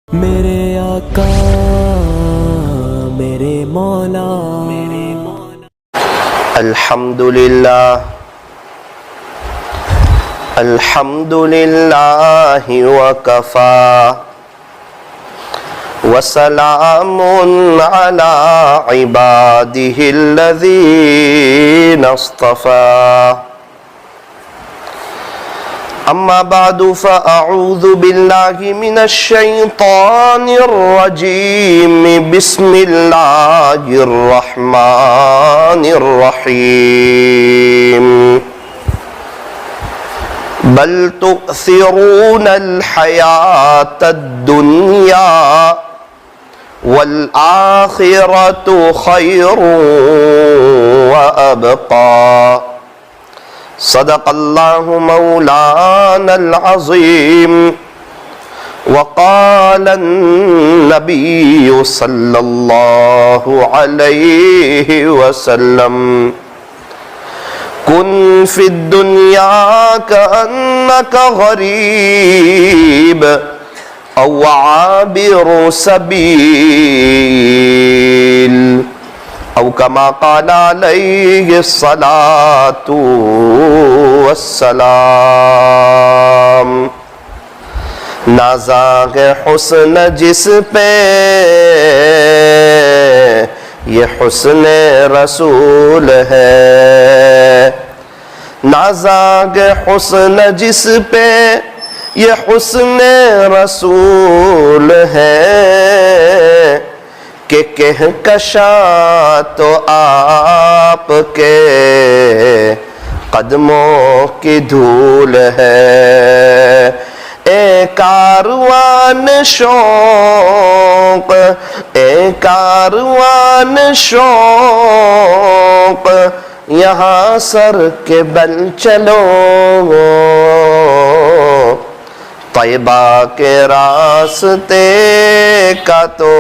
میرے آقا میرے مولا الحمدللہ وکفا وسلام علی عبادہ الذین اصطفى اما بعد فاعوذ باللہ من الشیطان الرجیم بسم اللہ الرحمن الرحیم بل تؤثرون الحیاة الدنیا والآخرة خیر وابقى صدق اللہ مولانا العظیم وقال النبی صلی اللہ علیہ وسلم کن فی الدنیا کأنک غریب او عابر سبیل او کما قال علیہ الصلاة والسلام نازاغ حسن جس پہ یہ حسن رسول ہے نازاغ حسن جس پہ یہ حسن رسول ہے کہ کہکشاں تو آپ کے قدموں کی دھول ہے اے کاروان شوق اے کاروان شوق یہاں سر کے بل چلو طیبہ کے راستے کا تو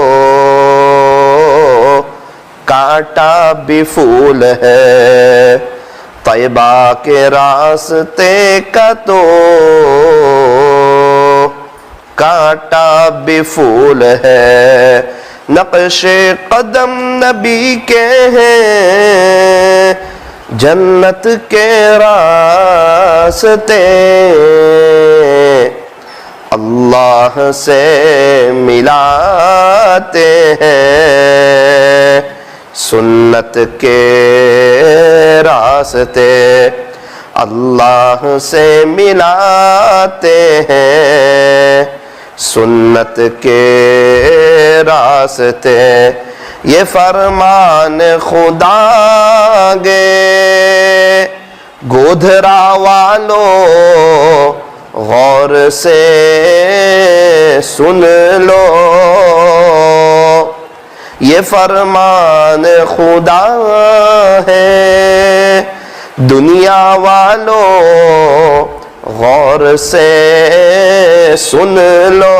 کانٹا بھی پھول ہے طیبہ کے راستے کا تو کانٹا بھی پھول ہے نقش قدم نبی کے ہیں جنت کے راستے اللہ سے ملاتے ہیں سنت کے راستے اللہ سے ملاتے ہیں سنت کے راستے یہ فرمان خدا گے گودھرا والوں غور سے سن لو یہ فرمان خدا ہے دنیا والوں غور سے سن لو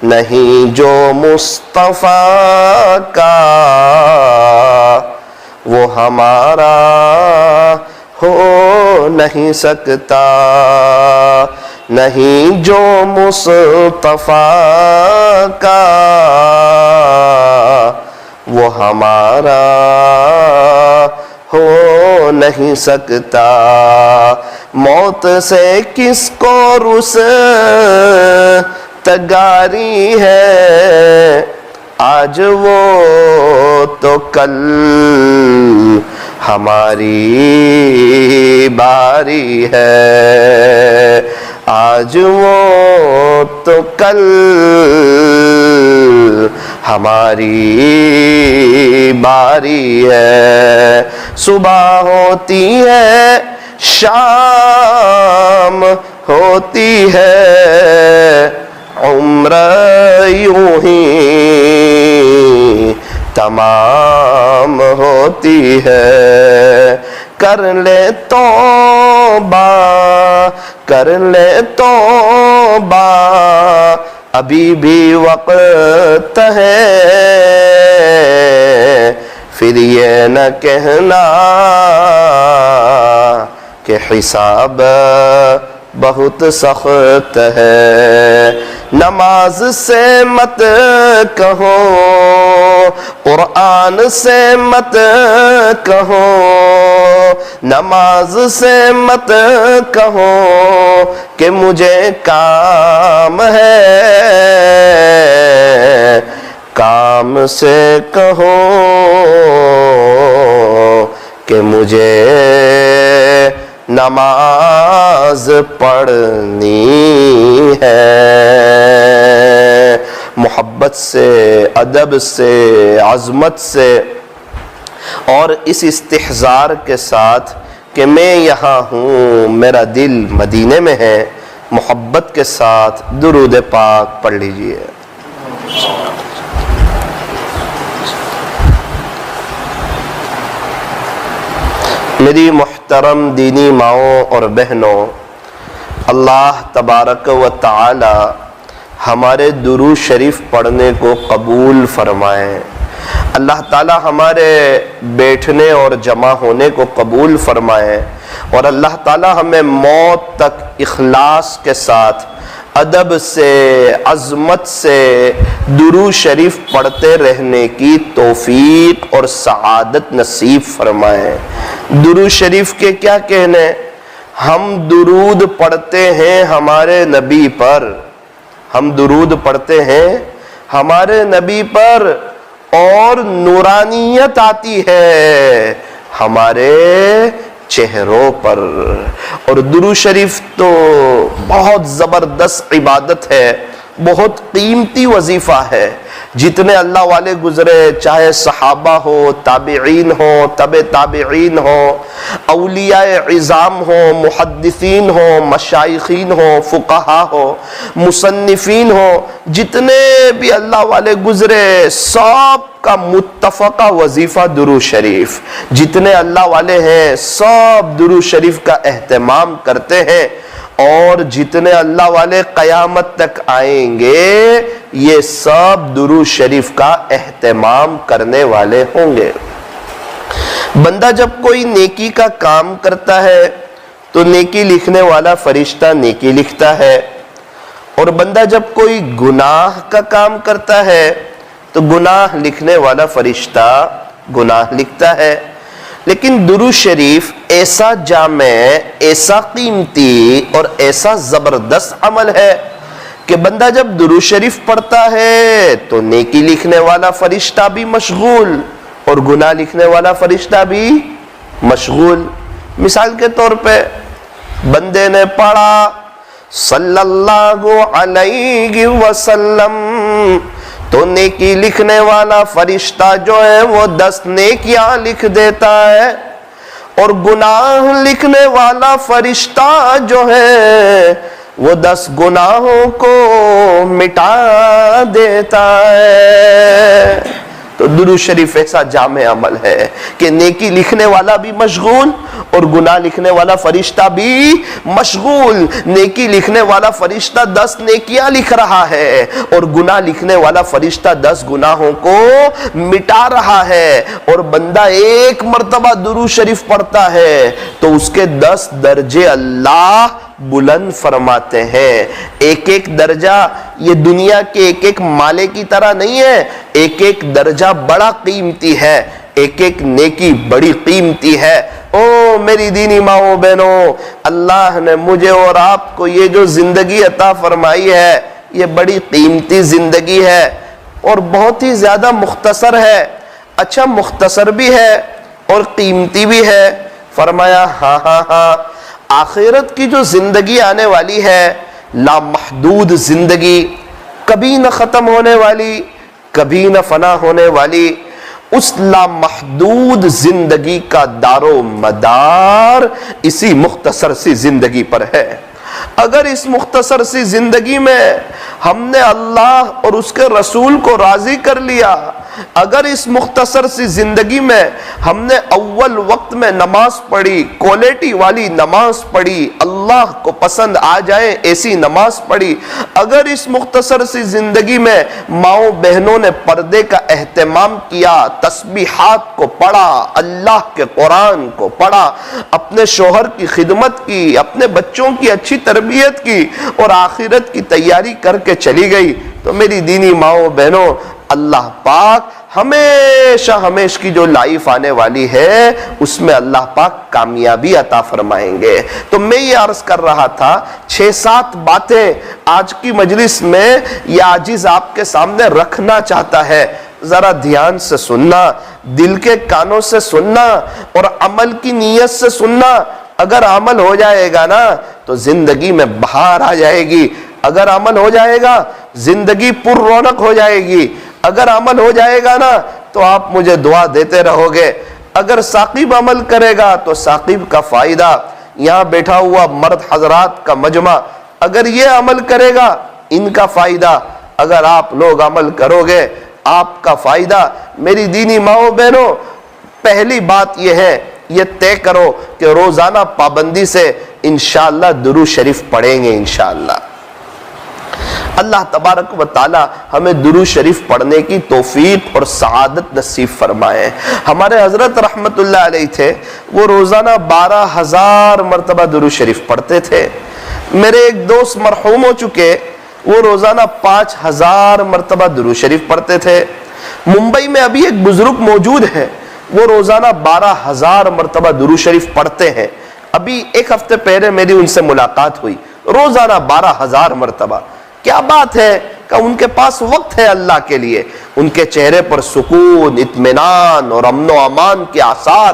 نہیں جو مصطفیٰ کا وہ ہمارا ہو نہیں سکتا نہیں جو مصطفیٰ کا وہ ہمارا ہو نہیں سکتا موت سے کس کو رستگاری ہے آج وہ تو کل ہماری باری ہے آج وہ تو کل ہماری باری ہے صبح ہوتی ہے شام ہوتی ہے عمر یوں ہی تمام ہوتی ہے کر لے توبہ ابھی بھی وقت ہے پھر یہ نہ کہنا کہ حساب بہت سخت ہے. نماز سے مت کہو، قرآن سے مت کہو، نماز سے مت کہو کہ مجھے کام ہے، کام سے کہو کہ مجھے نماز پڑھنی ہے۔ محبت سے، ادب سے، عظمت سے اور اس استحضار کے ساتھ کہ میں یہاں ہوں، میرا دل مدینے میں ہے، محبت کے ساتھ درود پاک پڑھ لیجئے۔ میری محترم دینی ماؤں اور بہنوں، اللہ تبارک و تعالی ہمارے درود شریف پڑھنے کو قبول فرمائے، اللہ تعالی ہمارے بیٹھنے اور جمع ہونے کو قبول فرمائے، اور اللہ تعالی ہمیں موت تک اخلاص کے ساتھ، ادب سے، عظمت سے درود شریف پڑھتے رہنے کی توفیق اور سعادت نصیب فرمائے۔ درود شریف کے کیا کہنے، ہم درود پڑھتے ہیں ہمارے نبی پر، ہم درود پڑھتے ہیں ہمارے نبی پر، اور نورانیت آتی ہے ہمارے چہروں پر۔ اور درود شریف تو بہت زبردست عبادت ہے، بہت قیمتی وظیفہ ہے۔ جتنے اللہ والے گزرے، چاہے صحابہ ہو، تابعین ہو، تبع تابعین ہو، اولیاء عظام ہو، محدثین ہو، مشائخین ہو، فقہا ہو، مصنفین ہو، جتنے بھی اللہ والے گزرے، سب کا متفقہ وظیفہ درود شریف۔ جتنے اللہ والے ہیں سب درود شریف کا اہتمام کرتے ہیں، اور جتنے اللہ والے قیامت تک آئیں گے یہ سب درود شریف کا اہتمام کرنے والے ہوں گے۔ بندہ جب کوئی نیکی کا کام کرتا ہے تو نیکی لکھنے والا فرشتہ نیکی لکھتا ہے، اور بندہ جب کوئی گناہ کا کام کرتا ہے تو گناہ لکھنے والا فرشتہ گناہ لکھتا ہے۔ لیکن درود شریف ایسا جامع، ایسا قیمتی اور ایسا زبردست عمل ہے کہ بندہ جب درود شریف پڑھتا ہے تو نیکی لکھنے والا فرشتہ بھی مشغول اور گناہ لکھنے والا فرشتہ بھی مشغول۔ مثال کے طور پہ بندے نے پڑھا صلی اللہ علیہ وسلم، تو نیکی لکھنے والا فرشتہ جو ہے وہ 10 نیکیاں لکھ دیتا ہے، اور گناہ لکھنے والا فرشتہ جو ہے وہ 10 گناہوں کو مٹا دیتا ہے۔ تو درود شریف ایسا جامع عمل ہے کہ نیکی لکھنے والا بھی مشغول اور گناہ لکھنے والا فرشتہ بھی مشغول۔ نیکی لکھنے والا فرشتہ 10 نیکیاں لکھ رہا ہے، اور گناہ لکھنے والا فرشتہ 10 گناہوں کو مٹا رہا ہے، اور بندہ ایک مرتبہ درود شریف پڑھتا ہے تو اس کے 10 درجے اللہ بلند فرماتے ہیں۔ ایک ایک درجہ یہ دنیا کے ایک ایک مالے کی طرح نہیں ہے، ایک ایک درجہ بڑا قیمتی ہے، ایک ایک نیکی بڑی قیمتی ہے۔ او میری دینی ماؤں بہنوں، اللہ نے مجھے اور آپ کو یہ جو زندگی عطا فرمائی ہے یہ بڑی قیمتی زندگی ہے، اور بہت ہی زیادہ مختصر ہے۔ اچھا مختصر بھی ہے اور قیمتی بھی ہے۔ فرمایا ہاں آخرت کی جو زندگی آنے والی ہے، لامحدود زندگی، کبھی نہ ختم ہونے والی، کبھی نہ فنا ہونے والی، اس لامحدود زندگی کا دار و مدار اسی مختصر سی زندگی پر ہے۔ اگر اس مختصر سی زندگی میں ہم نے اللہ اور اس کے رسول کو راضی کر لیا، اگر اس مختصر سی زندگی میں ہم نے اول وقت میں نماز پڑھی، کوالٹی والی نماز پڑھی، اللہ کو پسند آ جائے ایسی نماز پڑھی، اگر اس مختصر سی زندگی میں ماؤں بہنوں نے پردے کا اہتمام کیا، تسبیحات کو پڑھا، اللہ کے قرآن کو پڑھا، اپنے شوہر کی خدمت کی، اپنے بچوں کی اچھی تربیت کی، اور آخرت کی تیاری کر کے چلی گئی تو میری دینی ماؤں بہنوں اللہ پاک ہمیشہ ہمیشہ کی جو لائف آنے والی ہے اس میں اللہ پاک کامیابی عطا فرمائیں گے۔ تو میں یہ عرض کر رہا تھا 6-7 باتیں آج کی مجلس میں یہ عاجز آپ کے سامنے رکھنا چاہتا ہے، ذرا دھیان سے سننا، دل کے کانوں سے سننا اور عمل کی نیت سے سننا۔ اگر عمل ہو جائے گا نا تو زندگی میں بہار آ جائے گی، اگر عمل ہو جائے گا زندگی پر رونق ہو جائے گی، اگر عمل ہو جائے گا نا تو آپ مجھے دعا دیتے رہو گے۔ اگر ثاقب عمل کرے گا تو ثاقب کا فائدہ، یہاں بیٹھا ہوا مرد حضرات کا مجمع اگر یہ عمل کرے گا ان کا فائدہ، اگر آپ لوگ عمل کرو گے آپ کا فائدہ۔ میری دینی ماؤں بہنوں پہلی بات یہ ہے، یہ طے کرو کہ روزانہ پابندی سے انشاءاللہ درود شریف پڑھیں گے انشاءاللہ۔ اللہ تبارک و تعالی ہمیں درود شریف پڑھنے کی توفیق اور سعادت نصیب فرمائے۔ ہمارے حضرت رحمت اللہ علیہ تھے، وہ روزانہ 12,000 مرتبہ درود شریف پڑھتے تھے۔ میرے ایک دوست مرحوم ہو چکے، وہ روزانہ 5,000 مرتبہ درود شریف پڑھتے تھے۔ ممبئی میں ابھی ایک بزرگ موجود ہے، وہ روزانہ 12,000 مرتبہ درود شریف پڑھتے ہیں۔ ابھی ایک ہفتے پہلے میری ان سے ملاقات ہوئی، روزانہ 12,000 مرتبہ۔ کیا بات ہے کہ ان کے پاس وقت ہے اللہ کے لیے، ان کے چہرے پر سکون، اطمینان اور امن و امان کے آثار۔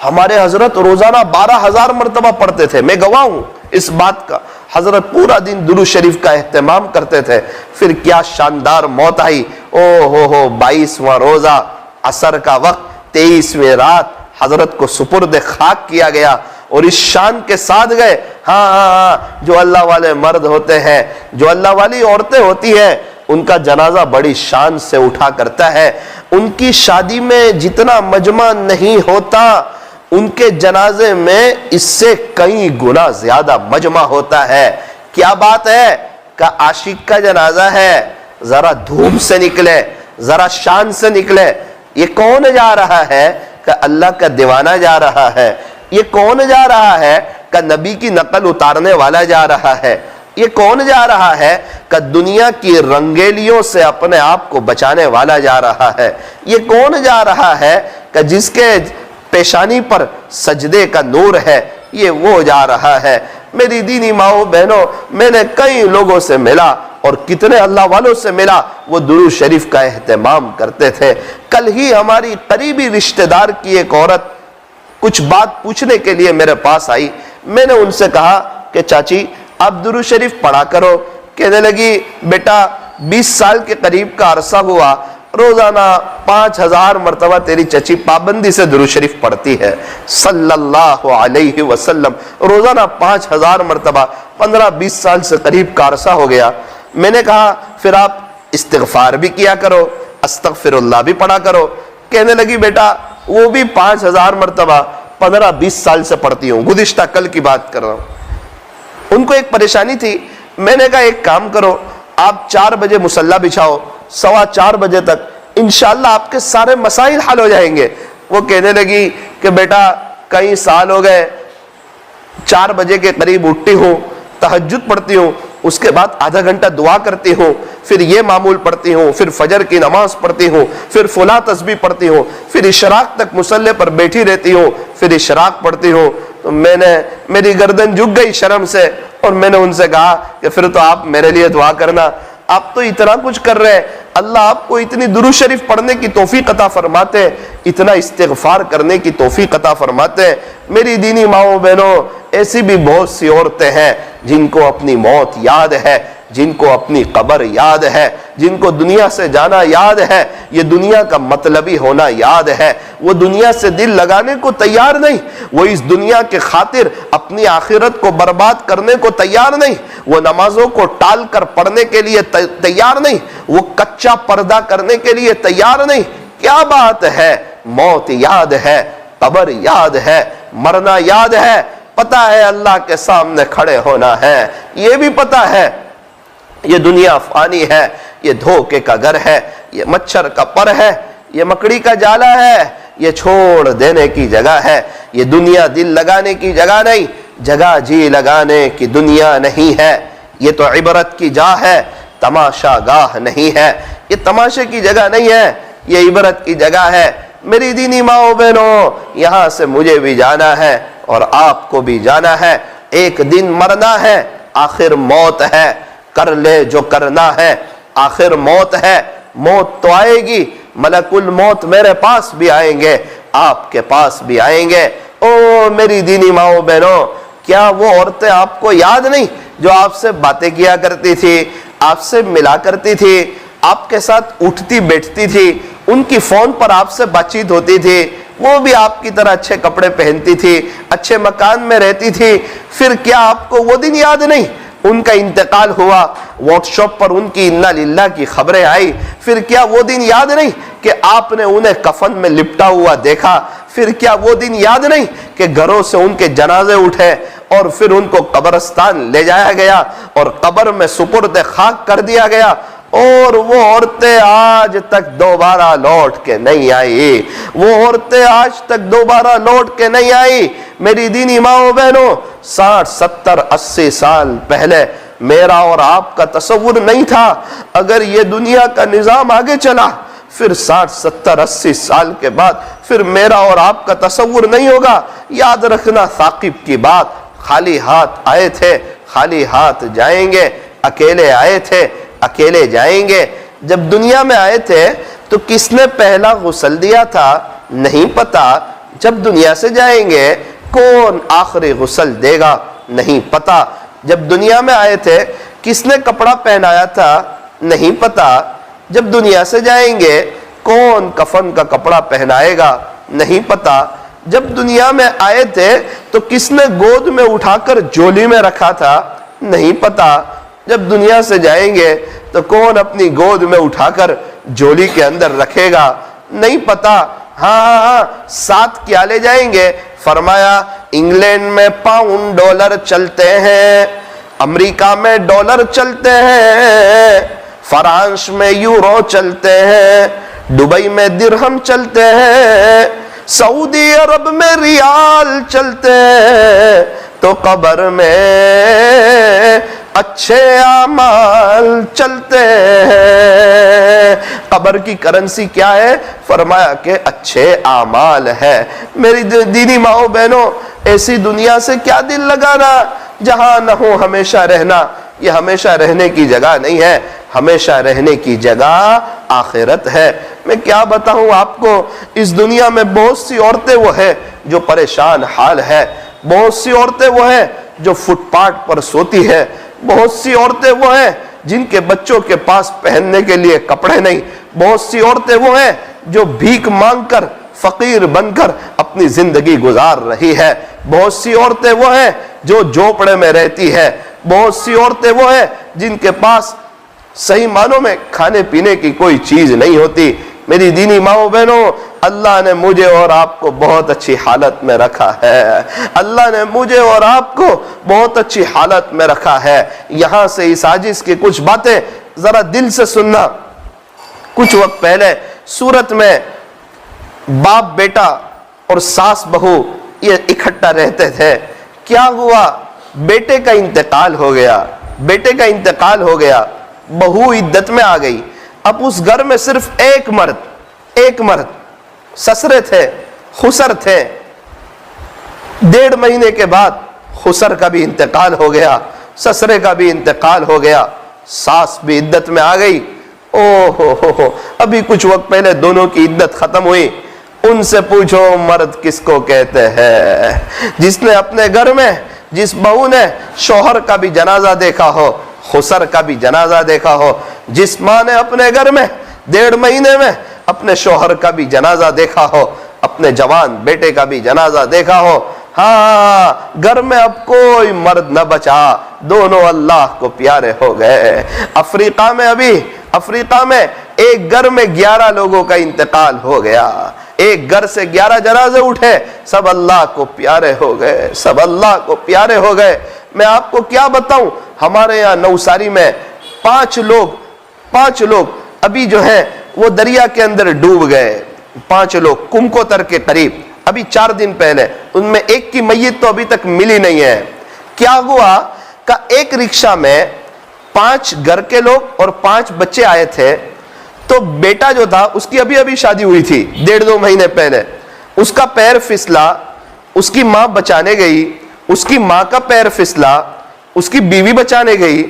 ہمارے حضرت روزانہ 12,000 مرتبہ پڑھتے تھے، میں گواہ ہوں اس بات کا۔ حضرت پورا دن درود شریف کا اہتمام کرتے تھے۔ پھر کیا شاندار موت آئی، او ہو 22واں روزہ، عصر کا وقت، 23ویں رات حضرت کو سپرد خاک کیا گیا اور اس شان کے ساتھ گئے۔ ہاں جو اللہ والے مرد ہوتے ہیں، جو اللہ والی عورتیں ہوتی ہیں، ان کا جنازہ بڑی شان سے اٹھا کرتا ہے۔ ان کی شادی میں جتنا مجمع نہیں ہوتا، ان کے جنازے میں اس سے کئی گنا زیادہ مجمع ہوتا ہے۔ کیا بات ہے کہ عاشق کا جنازہ ہے، ذرا دھوم سے نکلے، ذرا شان سے نکلے۔ یہ کون جا رہا ہے کہ اللہ کا دیوانہ جا رہا ہے، یہ کون جا رہا ہے کہ نبی کی نقل اتارنے والا جا رہا ہے، یہ کون جا رہا ہے کہ دنیا کی رنگیلیوں سے اپنے آپ کو بچانے والا جا رہا ہے، یہ کون جا رہا ہے کہ جس کے پیشانی پر سجدے کا نور ہے، یہ وہ جا رہا ہے۔ میری دینی ماؤں بہنوں، میں نے کئی لوگوں سے ملا اور کتنے اللہ والوں سے ملا، وہ درود شریف کا اہتمام کرتے تھے۔ کل ہی ہماری قریبی رشتہ دار کی ایک عورت کچھ بات پوچھنے کے لیے میرے پاس آئی۔ میں نے ان سے کہا کہ چاچی آپ درود شریف پڑھا کرو۔ کہنے لگی بیٹا 20 سال کے قریب کا عرصہ ہوا، روزانہ 5,000 مرتبہ تیری چچی پابندی سے درود شریف پڑھتی ہے صلی اللہ علیہ وسلم، روزانہ 5,000 مرتبہ، 15-20 سال سے قریب کا عرصہ ہو گیا۔ میں نے کہا پھر آپ استغفار بھی کیا کرو، استغفر اللہ بھی پڑھا کرو۔ کہنے لگی بیٹا وہ بھی 5,000 مرتبہ 15-20 سال سے پڑھتی ہوں، گزشتہ کل کی بات کر رہا ہوں۔ ان کو ایک پریشانی تھی، میں نے کہا ایک کام کرو، آپ 4 بجے مصلی بچھاؤ، 4:15 بجے تک انشاءاللہ آپ کے سارے مسائل حل ہو جائیں گے۔ وہ کہنے لگی کہ بیٹا کئی سال ہو گئے، 4 بجے کے قریب اٹھتی ہوں، تہجد پڑھتی ہوں، اس کے بعد آدھا گھنٹہ دعا کرتی ہوں، پھر یہ معمول پڑھتی ہوں، پھر فجر کی نماز پڑھتی ہوں، پھر فلاں تسبیح پڑھتی ہوں، پھر اشراق تک مصلی پر بیٹھی رہتی ہوں، پھر اشراق پڑھتی ہوں۔ تو میری گردن جھک گئی شرم سے، اور میں نے ان سے کہا کہ پھر تو آپ میرے لیے دعا کرنا، آپ تو اتنا کچھ کر رہے ہیں، اللہ آپ کو اتنی درود شریف پڑھنے کی توفیق عطا فرماتے ہیں، اتنا استغفار کرنے کی توفیق عطا فرماتے ہیں۔ میری دینی ماؤں بہنوں، ایسی بھی بہت سی عورتیں ہیں جن کو اپنی موت یاد ہے، جن کو اپنی قبر یاد ہے، جن کو دنیا سے جانا یاد ہے، یہ دنیا کا مطلبی ہونا یاد ہے۔ وہ دنیا سے دل لگانے کو تیار نہیں، وہ اس دنیا کے خاطر اپنی آخرت کو برباد کرنے کو تیار نہیں، وہ نمازوں کو ٹال کر پڑھنے کے لیے تیار نہیں، وہ کچا پردہ کرنے کے لیے تیار نہیں۔ کیا بات ہے، موت یاد ہے، قبر یاد ہے، مرنا یاد ہے، پتہ ہے اللہ کے سامنے کھڑے ہونا ہے، یہ بھی پتہ ہے یہ دنیا فانی ہے، یہ دھوکے کا گھر ہے، یہ مچھر کا پر ہے، یہ مکڑی کا جالا ہے، یہ چھوڑ دینے کی جگہ ہے، یہ دنیا دل لگانے کی جگہ نہیں، جگہ جی لگانے کی دنیا نہیں ہے، یہ تو عبرت کی جا ہے۔ تماشا گاہ نہیں ہے، یہ تماشے کی جگہ نہیں ہے، یہ عبرت کی جگہ ہے۔ میری دینی ماؤں بہنوں، یہاں سے مجھے بھی جانا ہے اور آپ کو بھی جانا ہے، ایک دن مرنا ہے، آخر موت ہے، کر لے جو کرنا ہے، آخر موت ہے، موت تو آئے گی، ملک الموت میرے پاس بھی آئیں گے، آپ کے پاس بھی آئیں گے۔ او میری دینی ماؤں بہنوں، کیا وہ عورتیں آپ کو یاد نہیں جو آپ سے باتیں کیا کرتی تھی، آپ سے ملا کرتی تھی، آپ کے ساتھ اٹھتی بیٹھتی تھی، ان کی فون پر آپ سے بات چیت ہوتی تھی، وہ بھی آپ کی طرح اچھے کپڑے پہنتی تھی، اچھے مکان میں رہتی تھی، پھر کیا آپ کو وہ دن یاد نہیں؟ ان کا انتقال ہوا، واٹس ایپ پر ان کی انا للہ کی خبریں آئی، پھر کیا وہ دن یاد نہیں کہ آپ نے انہیں کفن میں لپٹا ہوا دیکھا؟ پھر کیا وہ دن یاد نہیں کہ گھروں سے ان کے جنازے اٹھے اور پھر ان کو قبرستان لے جایا گیا اور قبر میں سپرد خاک کر دیا گیا، اور وہ عورتیں آج تک دوبارہ لوٹ کے نہیں آئی، وہ عورتیں آج تک دوبارہ لوٹ کے نہیں آئی۔ میری دینی ماؤں بہنوں، 60 70 80 سال پہلے میرا اور آپ کا تصور نہیں تھا، اگر یہ دنیا کا نظام آگے چلا پھر 60 70 80 سال کے بعد پھر میرا اور آپ کا تصور نہیں ہوگا۔ یاد رکھنا ثاقب کی بات، خالی ہاتھ آئے تھے، خالی ہاتھ جائیں گے، اکیلے آئے تھے، اکیلے جائیں گے۔ جب دنیا میں آئے تھے تو کس نے پہلا غسل دیا تھا نہیں پتا، جب دنیا سے جائیں گے کون آخری غسل دے گا نہیں پتا، جب دنیا میں آئے تھے کس نے کپڑا پہنایا تھا نہیں پتا، جب دنیا سے جائیں گے کون کفن کا کپڑا پہنائے گا نہیں پتا، جب دنیا میں آئے تھے تو کس نے گود میں اٹھا کر جولی میں رکھا تھا نہیں پتا، جب دنیا سے جائیں گے تو کون اپنی گود میں اٹھا کر جولی کے اندر رکھے گا نہیں پتا۔ ہاں ساتھ کیا لے جائیں گے؟ فرمایا انگلینڈ میں پاؤنڈ ڈالر چلتے ہیں، امریکہ میں ڈالر چلتے ہیں، فرانس میں یورو چلتے ہیں، دبئی میں درہم چلتے ہیں، سعودی عرب میں ریال چلتے ہیں، تو قبر میں اچھے اعمال چلتے ہیں۔ قبر کی کرنسی کیا ہے؟ فرمایا کہ اچھے اعمال ہے۔ میری دینی ماؤں بہنوں، ایسی دنیا سے کیا دل لگانا جہاں نہ ہو ہمیشہ رہنا، یہ ہمیشہ رہنے کی جگہ نہیں ہے، ہمیشہ رہنے کی جگہ آخرت ہے۔ میں کیا بتاؤں آپ کو، اس دنیا میں بہت سی عورتیں وہ ہیں جو پریشان حال ہے، بہت سی عورتیں وہ ہیں جو فٹ پاتھ پر سوتی ہے، بہت سی عورتیں وہ ہیں جن کے بچوں کے پاس پہننے کے لیے کپڑے نہیں، بہت سی عورتیں وہ ہیں جو بھیک مانگ کر فقیر بن کر اپنی زندگی گزار رہی ہے، بہت سی عورتیں وہ ہیں جو جھونپڑے میں رہتی ہے، بہت سی عورتیں وہ ہیں جن کے پاس صحیح معنوں میں کھانے پینے کی کوئی چیز نہیں ہوتی۔ میری دینی ماؤں بہنوں، اللہ نے مجھے اور آپ کو بہت اچھی حالت میں رکھا ہے، اللہ نے مجھے اور آپ کو بہت اچھی حالت میں رکھا ہے۔ یہاں سے اس عاجز کی کچھ باتیں ذرا دل سے سننا۔ کچھ وقت پہلے سورت میں باپ بیٹا اور ساس بہو یہ اکٹھا رہتے تھے، کیا ہوا؟ بیٹے کا انتقال ہو گیا، بیٹے کا انتقال ہو گیا، بہو عدت میں آ گئی۔ اب اس گھر میں صرف ایک مرد سسرے تھے، خسر تھے۔ 1.5 مہینے کے بعد خسر کا بھی انتقال ہو گیا، سسرے کا بھی انتقال ہو گیا، ساس بھی عدت میں آ گئی۔ ہو ابھی کچھ وقت پہلے دونوں کی عدت ختم ہوئی۔ ان سے پوچھو مرد کس کو کہتے ہیں؟ جس نے اپنے گھر میں، جس بہو نے شوہر کا بھی جنازہ دیکھا ہو، خسر کا بھی جنازہ دیکھا ہو، جس ماں نے اپنے گھر میں 1.5 مہینے میں اپنے شوہر کا بھی جنازہ دیکھا ہو، اپنے جوان بیٹے کا بھی جنازہ دیکھا ہو، ہاں گھر میں اب کوئی مرد نہ بچا، دونوں اللہ کو پیارے ہو گئے۔ افریقہ میں ایک گھر میں 11 لوگوں کا انتقال ہو گیا، ایک گھر سے 11 جنازے اٹھے، سب اللہ کو پیارے ہو گئے، سب اللہ کو پیارے ہو گئے۔ میں آپ کو کیا بتاؤں، ہمارے یہاں نوساری میں 5 لوگ ابھی جو ہے وہ دریا کے اندر ڈوب گئے، 5 لوگ کمکوتر کے قریب، ابھی 4 دن پہلے، ان میں ایک کی میت تو ابھی تک ملی نہیں ہے۔ کیا ہوا کہ ایک رکشہ میں 5 گھر کے لوگ اور 5 بچے آئے تھے. تو بیٹا جو تھا اس کی ابھی ابھی شادی ہوئی تھی 1.5-2 مہینے پہلے. اس کا پیر پھسلا, اس کی ماں بچانے گئی, اس کی ماں کا پیر پھسلا, اس کی بیوی بچانے گئی,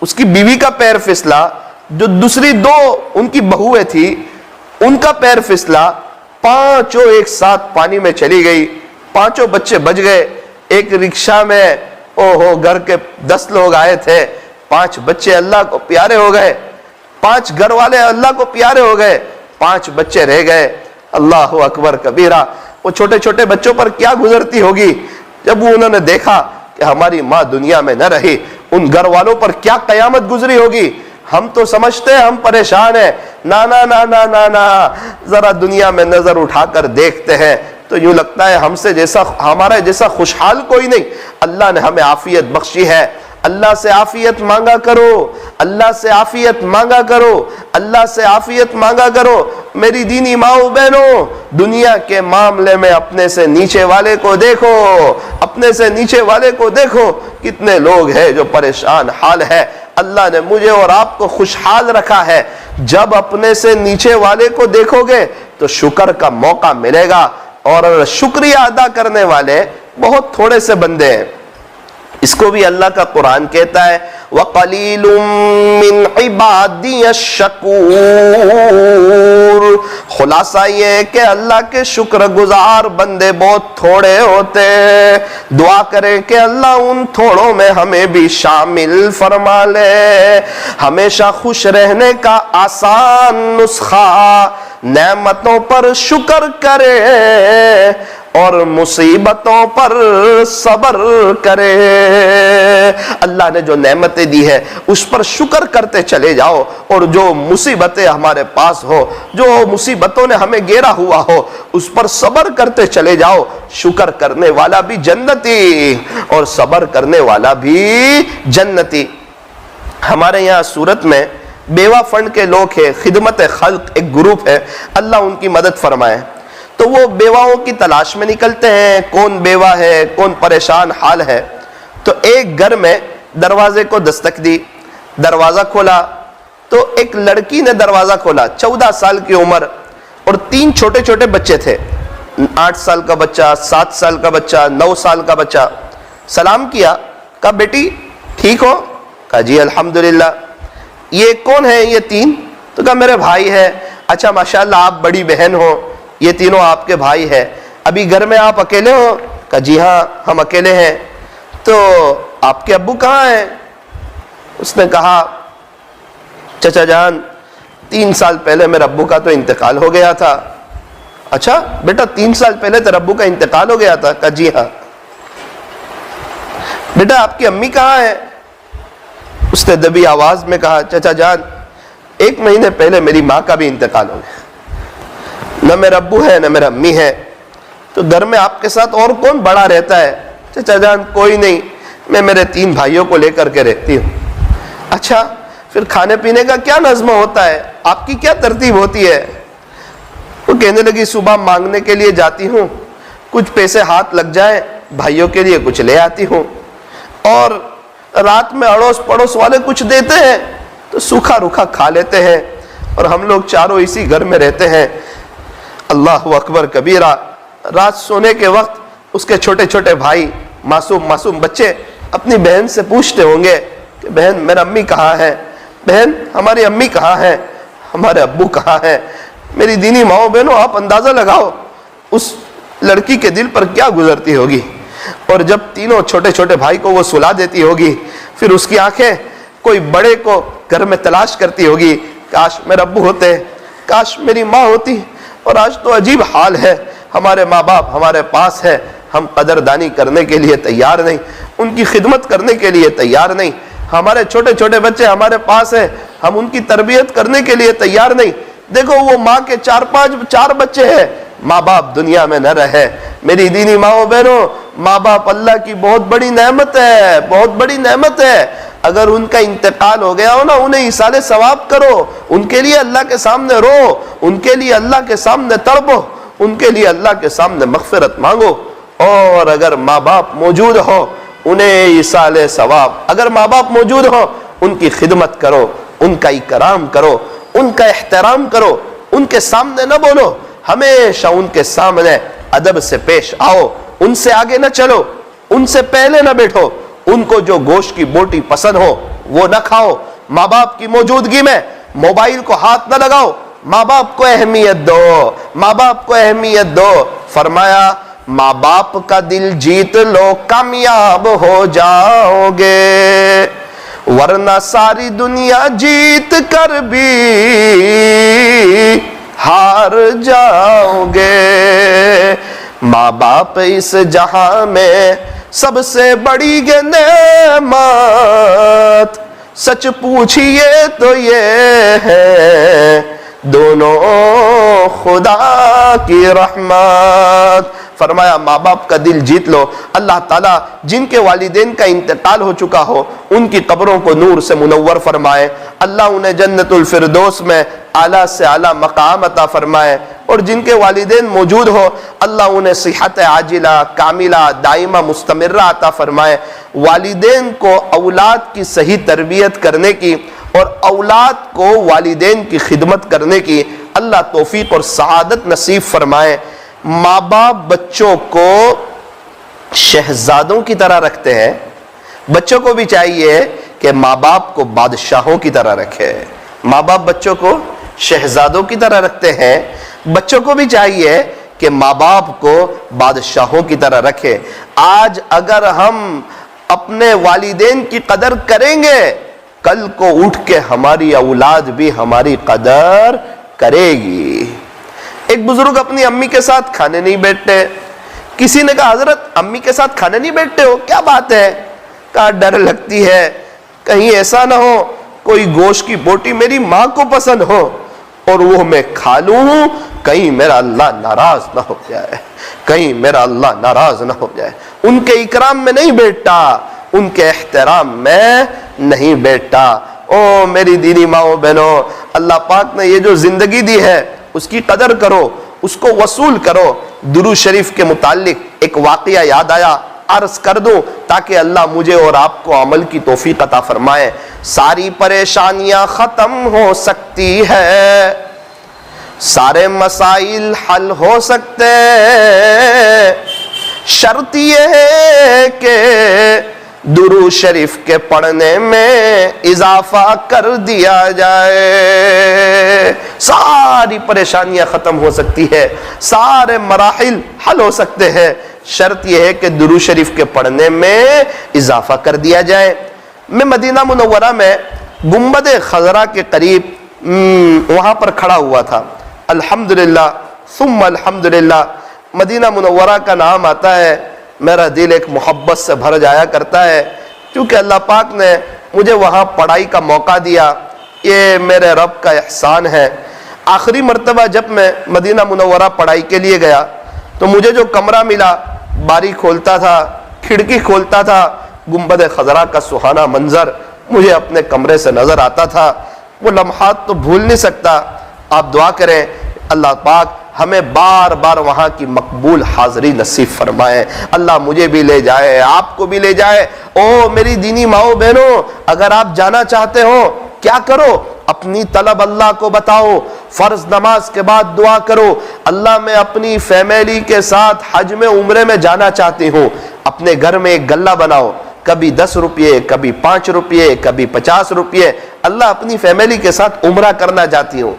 اس کی بیوی کا پیر پھسلا, جو دوسری 2 ان کی بہویں تھی ان کا پیر پھسلا, 5 ایک ساتھ پانی میں چلی گئی, 5 بچے بچ گئے. ایک رکشہ میں گھر کے 10 لوگ آئے تھے, 5 بچے اللہ کو پیارے ہو گئے, 5 گھر والے اللہ کو پیارے ہو گئے, 5 بچے رہ گئے. اللہ اکبر کبیرہ. وہ چھوٹے چھوٹے بچوں پر کیا گزرتی ہوگی جب وہ انہوں نے دیکھا کہ ہماری ماں دنیا میں نہ رہی, ان گھر والوں پر کیا قیامت گزری ہوگی. ہم تو سمجھتے ہیں ہم پریشان ہیں, نا نا نا نا نا نا, ذرا دنیا میں نظر اٹھا کر دیکھتے ہیں تو یوں لگتا ہے ہمارا جیسا خوشحال کوئی نہیں. اللہ نے ہمیں عافیت بخشی ہے. اللہ سے عافیت مانگا کرو, اللہ سے عافیت مانگا کرو, اللہ سے عافیت مانگا کرو. میری دینی ماؤں بہنوں, دنیا کے معاملے میں اپنے سے نیچے والے کو دیکھو, اپنے سے نیچے والے کو دیکھو. کتنے لوگ ہیں جو پریشان حال ہے. اللہ نے مجھے اور آپ کو خوشحال رکھا ہے. جب اپنے سے نیچے والے کو دیکھو گے تو شکر کا موقع ملے گا, اور شکریہ ادا کرنے والے بہت تھوڑے سے بندے ہیں. اس کو بھی اللہ کا قرآن کہتا ہے وَقَلِيلٌ مِّنْ عِبَادِيَ الشَّكُورُ. خلاصہ یہ ہے کہ اللہ کے شکر گزار بندے بہت تھوڑے ہوتے ہیں. دعا کریں کہ اللہ ان تھوڑوں میں ہمیں بھی شامل فرما لے. ہمیشہ خوش رہنے کا آسان نسخہ نعمتوں پر شکر کرے اور مصیبتوں پر صبر کرے. اللہ نے جو نعمتیں دی ہے اس پر شکر کرتے چلے جاؤ, اور جو مصیبتیں ہمارے پاس ہو, جو مصیبتوں نے ہمیں گھیرا ہوا ہو, اس پر صبر کرتے چلے جاؤ. شکر کرنے والا بھی جنتی اور صبر کرنے والا بھی جنتی. ہمارے یہاں سورت میں بیوہ فنڈ کے لوگ ہیں, خدمت خلق ایک گروپ ہے, اللہ ان کی مدد فرمائے. تو وہ بیواؤں کی تلاش میں نکلتے ہیں, کون بیوہ ہے, کون پریشان حال ہے. تو ایک گھر میں دروازے کو دستک دی, دروازہ کھولا تو ایک لڑکی نے دروازہ کھولا, 14 سال کی عمر, اور 3 چھوٹے چھوٹے بچے تھے, 8 سال کا بچہ, 7 سال کا بچہ, 9 سال کا بچہ. سلام کیا, کہا بیٹی ٹھیک ہو؟ کہا جی الحمدللہ. یہ کون ہے یہ 3؟ تو کہا میرے بھائی ہے. اچھا ماشاءاللہ آپ بڑی بہن ہو, یہ تینوں آپ کے بھائی ہے. ابھی گھر میں آپ اکیلے ہو؟ کہا جی ہاں ہم اکیلے ہیں. تو آپ کے ابو کہاں ہیں؟ اس نے کہا چچا جان 3 سال پہلے میرے ابو کا تو انتقال ہو گیا تھا. اچھا بیٹا 3 سال پہلے تیرے ابو کا انتقال ہو گیا تھا؟ کہا جی ہاں. بیٹا آپ کی امی کہاں ہے؟ اس نے دبی آواز میں کہا چچا جان 1 مہینے پہلے میری ماں کا بھی انتقال ہو گیا, نہ میرا ابو ہے نہ میرا امی ہے. تو گھر میں آپ کے ساتھ اور کون بڑا رہتا ہے؟ چچا جان کوئی نہیں, میں میرے 3 بھائیوں کو لے کر کے رہتی ہوں. اچھا پھر کھانے پینے کا کیا نظم ہوتا ہے, آپ کی کیا ترتیب ہوتی ہے؟ وہ کہنے لگی صبح مانگنے کے لیے جاتی ہوں, کچھ پیسے ہاتھ لگ جائیں بھائیوں کے لیے کچھ لے آتی ہوں, اور رات میں اڑوس پڑوس والے کچھ دیتے ہیں تو سوکھا روکھا کھا لیتے ہیں, اور ہم لوگ چاروں اسی گھر میں رہتے ہیں. اللہ اکبر کبیرہ. رات سونے کے وقت اس کے چھوٹے چھوٹے بھائی معصوم بچے اپنی بہن سے پوچھتے ہوں گے کہ بہن میرا امی کہاں ہے, بہن ہماری امی کہاں ہے, ہمارے ابو کہاں ہے. میری دینی ماؤں بہنوں آپ اندازہ لگاؤ اس لڑکی کے دل پر کیا گزرتی ہوگی. اور جب تینوں چھوٹے چھوٹے بھائی کو وہ سلا دیتی ہوگی, پھر اس کی آنکھیں کوئی بڑے کو گھر میں تلاش کرتی ہوگی, کاش میرے ابو ہوتے, کاش میری ماں ہوتی. اور آج تو عجیب حال ہے, ہمارے ماں باپ ہمارے پاس ہے, ہم قدردانی کرنے کے لیے تیار نہیں, ان کی خدمت کرنے کے لیے تیار نہیں. ہمارے چھوٹے چھوٹے بچے ہمارے پاس ہیں, ہم ان کی تربیت کرنے کے لیے تیار نہیں. دیکھو وہ ماں کے 4 بچے ہیں, ماں باپ دنیا میں نہ رہے. میری دینی ماؤں بہنوں, ماں باپ اللہ کی بہت بڑی نعمت ہے, بہت بڑی نعمت ہے. اگر ان کا انتقال ہو گیا ہو نا, انہیں ایصال ثواب کرو, ان کے لیے اللہ کے سامنے رو, ان کے لیے اللہ کے سامنے تڑپو, ان کے لیے اللہ کے سامنے مغفرت مانگو. اور اگر ماں باپ موجود ہو انہیں ایصال ثواب, اگر ماں باپ موجود ہو ان کی خدمت کرو، ان کا اکرام کرو، ان کا احترام کرو، ان کے سامنے نہ بولو، ہمیشہ ان کے سامنے ادب سے پیش آؤ، ان سے آگے نہ چلو، ان سے پہلے نہ بیٹھو، ان کو جو گوشت کی بوٹی پسند ہو وہ نہ کھاؤ، ماں باپ کی موجودگی میں موبائل کو ہاتھ نہ لگاؤ، ماں باپ کو اہمیت دو، ماں باپ کو اہمیت دو۔ فرمایا ماں باپ کا دل جیت لو کامیاب ہو جاؤ گے، ورنہ ساری دنیا جیت کر بھی ہار جاؤ گے۔ ماں باپ اس جہاں میں سب سے بڑی نعمت، سچ پوچھئے تو یہ ہے دونوں خدا کی رحمت۔ فرمایا ماں باپ کا دل جیت لو۔ اللہ تعالیٰ جن کے والدین کا انتقال ہو چکا ہو ان کی قبروں کو نور سے منور فرمائے، اللہ انہیں جنت الفردوس میں اعلیٰ سے اعلیٰ مقام عطا فرمائے، اور جن کے والدین موجود ہو اللہ انہیں صحت عاجلہ کاملہ دائمہ مستمرہ عطا فرمائے۔ والدین کو اولاد کی صحیح تربیت کرنے کی اور اولاد کو والدین کی خدمت کرنے کی اللہ توفیق اور سعادت نصیب فرمائے۔ ماں باپ بچوں کو شہزادوں کی طرح رکھتے ہیں، بچوں کو بھی چاہیے کہ ماں باپ کو بادشاہوں کی طرح رکھے۔ ماں باپ بچوں کو شہزادوں کی طرح رکھتے ہیں، بچوں کو بھی چاہیے کہ ماں باپ کو بادشاہوں کی طرح رکھے۔ آج اگر ہم اپنے والدین کی قدر کریں گے، کل کو اٹھ کے ہماری اولاد بھی ہماری قدر کرے گی۔ ایک بزرگ اپنی امی کے ساتھ کھانے نہیں بیٹھتے، کسی نے کہا حضرت امی کے ساتھ کھانے نہیں بیٹھتے ہو، کیا بات ہے؟ کہا ڈر لگتی ہے کہیں ایسا نہ ہو کوئی گوشت کی بوٹی میری ماں کو پسند ہو اور وہ میں کھا لوں، کہیں میرا اللہ ناراض نہ ہو جائے، کہیں میرا اللہ ناراض نہ ہو جائے۔ ان کے اکرام میں نہیں بیٹھتا، ان کے احترام میں نہیں بیٹھتا۔ او میری دینی ماؤں بہنوں، اللہ پاک نے یہ جو زندگی دی ہے اس کی قدر کرو، اس کو وصول کرو۔ درود شریف کے متعلق ایک واقعہ یاد آیا، عرض کر دوں تاکہ اللہ مجھے اور آپ کو عمل کی توفیق عطا فرمائے۔ ساری پریشانیاں ختم ہو سکتی ہے، سارے مسائل حل ہو سکتے، شرط یہ ہے کہ درود شریف کے پڑھنے میں اضافہ کر دیا جائے۔ ساری پریشانیاں ختم ہو سکتی ہے، سارے مراحل حل ہو سکتے ہیں، شرط یہ ہے کہ درود شریف کے پڑھنے میں اضافہ کر دیا جائے۔ میں مدینہ منورہ میں گنبد خضرا کے قریب وہاں پر کھڑا ہوا تھا۔ الحمدللہ ثم الحمدللہ، مدینہ منورہ کا نام آتا ہے میرا دل ایک محبت سے بھر جایا کرتا ہے، کیونکہ اللہ پاک نے مجھے وہاں پڑھائی کا موقع دیا، یہ میرے رب کا احسان ہے۔ آخری مرتبہ جب میں مدینہ منورہ پڑھائی کے لیے گیا تو مجھے جو کمرہ ملا، باری کھولتا تھا، کھڑکی کھولتا تھا، گنبد خضرا کا سہانا منظر مجھے اپنے کمرے سے نظر آتا تھا۔ وہ لمحات تو بھول نہیں سکتا۔ آپ دعا کریں اللہ پاک ہمیں بار بار وہاں کی مقبول حاضری نصیب فرمائے، اللہ مجھے بھی لے جائے، آپ کو بھی لے جائے۔ او میری دینی ماؤں بہنوں، اگر آپ جانا چاہتے ہو کیا کرو؟ اپنی طلب اللہ کو بتاؤ، فرض نماز کے بعد دعا کرو، اللہ میں اپنی فیملی کے ساتھ حج میں عمرے میں جانا چاہتی ہوں۔ اپنے گھر میں ایک گلہ بناؤ، کبھی 10 روپے، کبھی 5 روپے، کبھی 50 روپے، اللہ اپنی فیملی کے ساتھ عمرہ کرنا چاہتی ہوں۔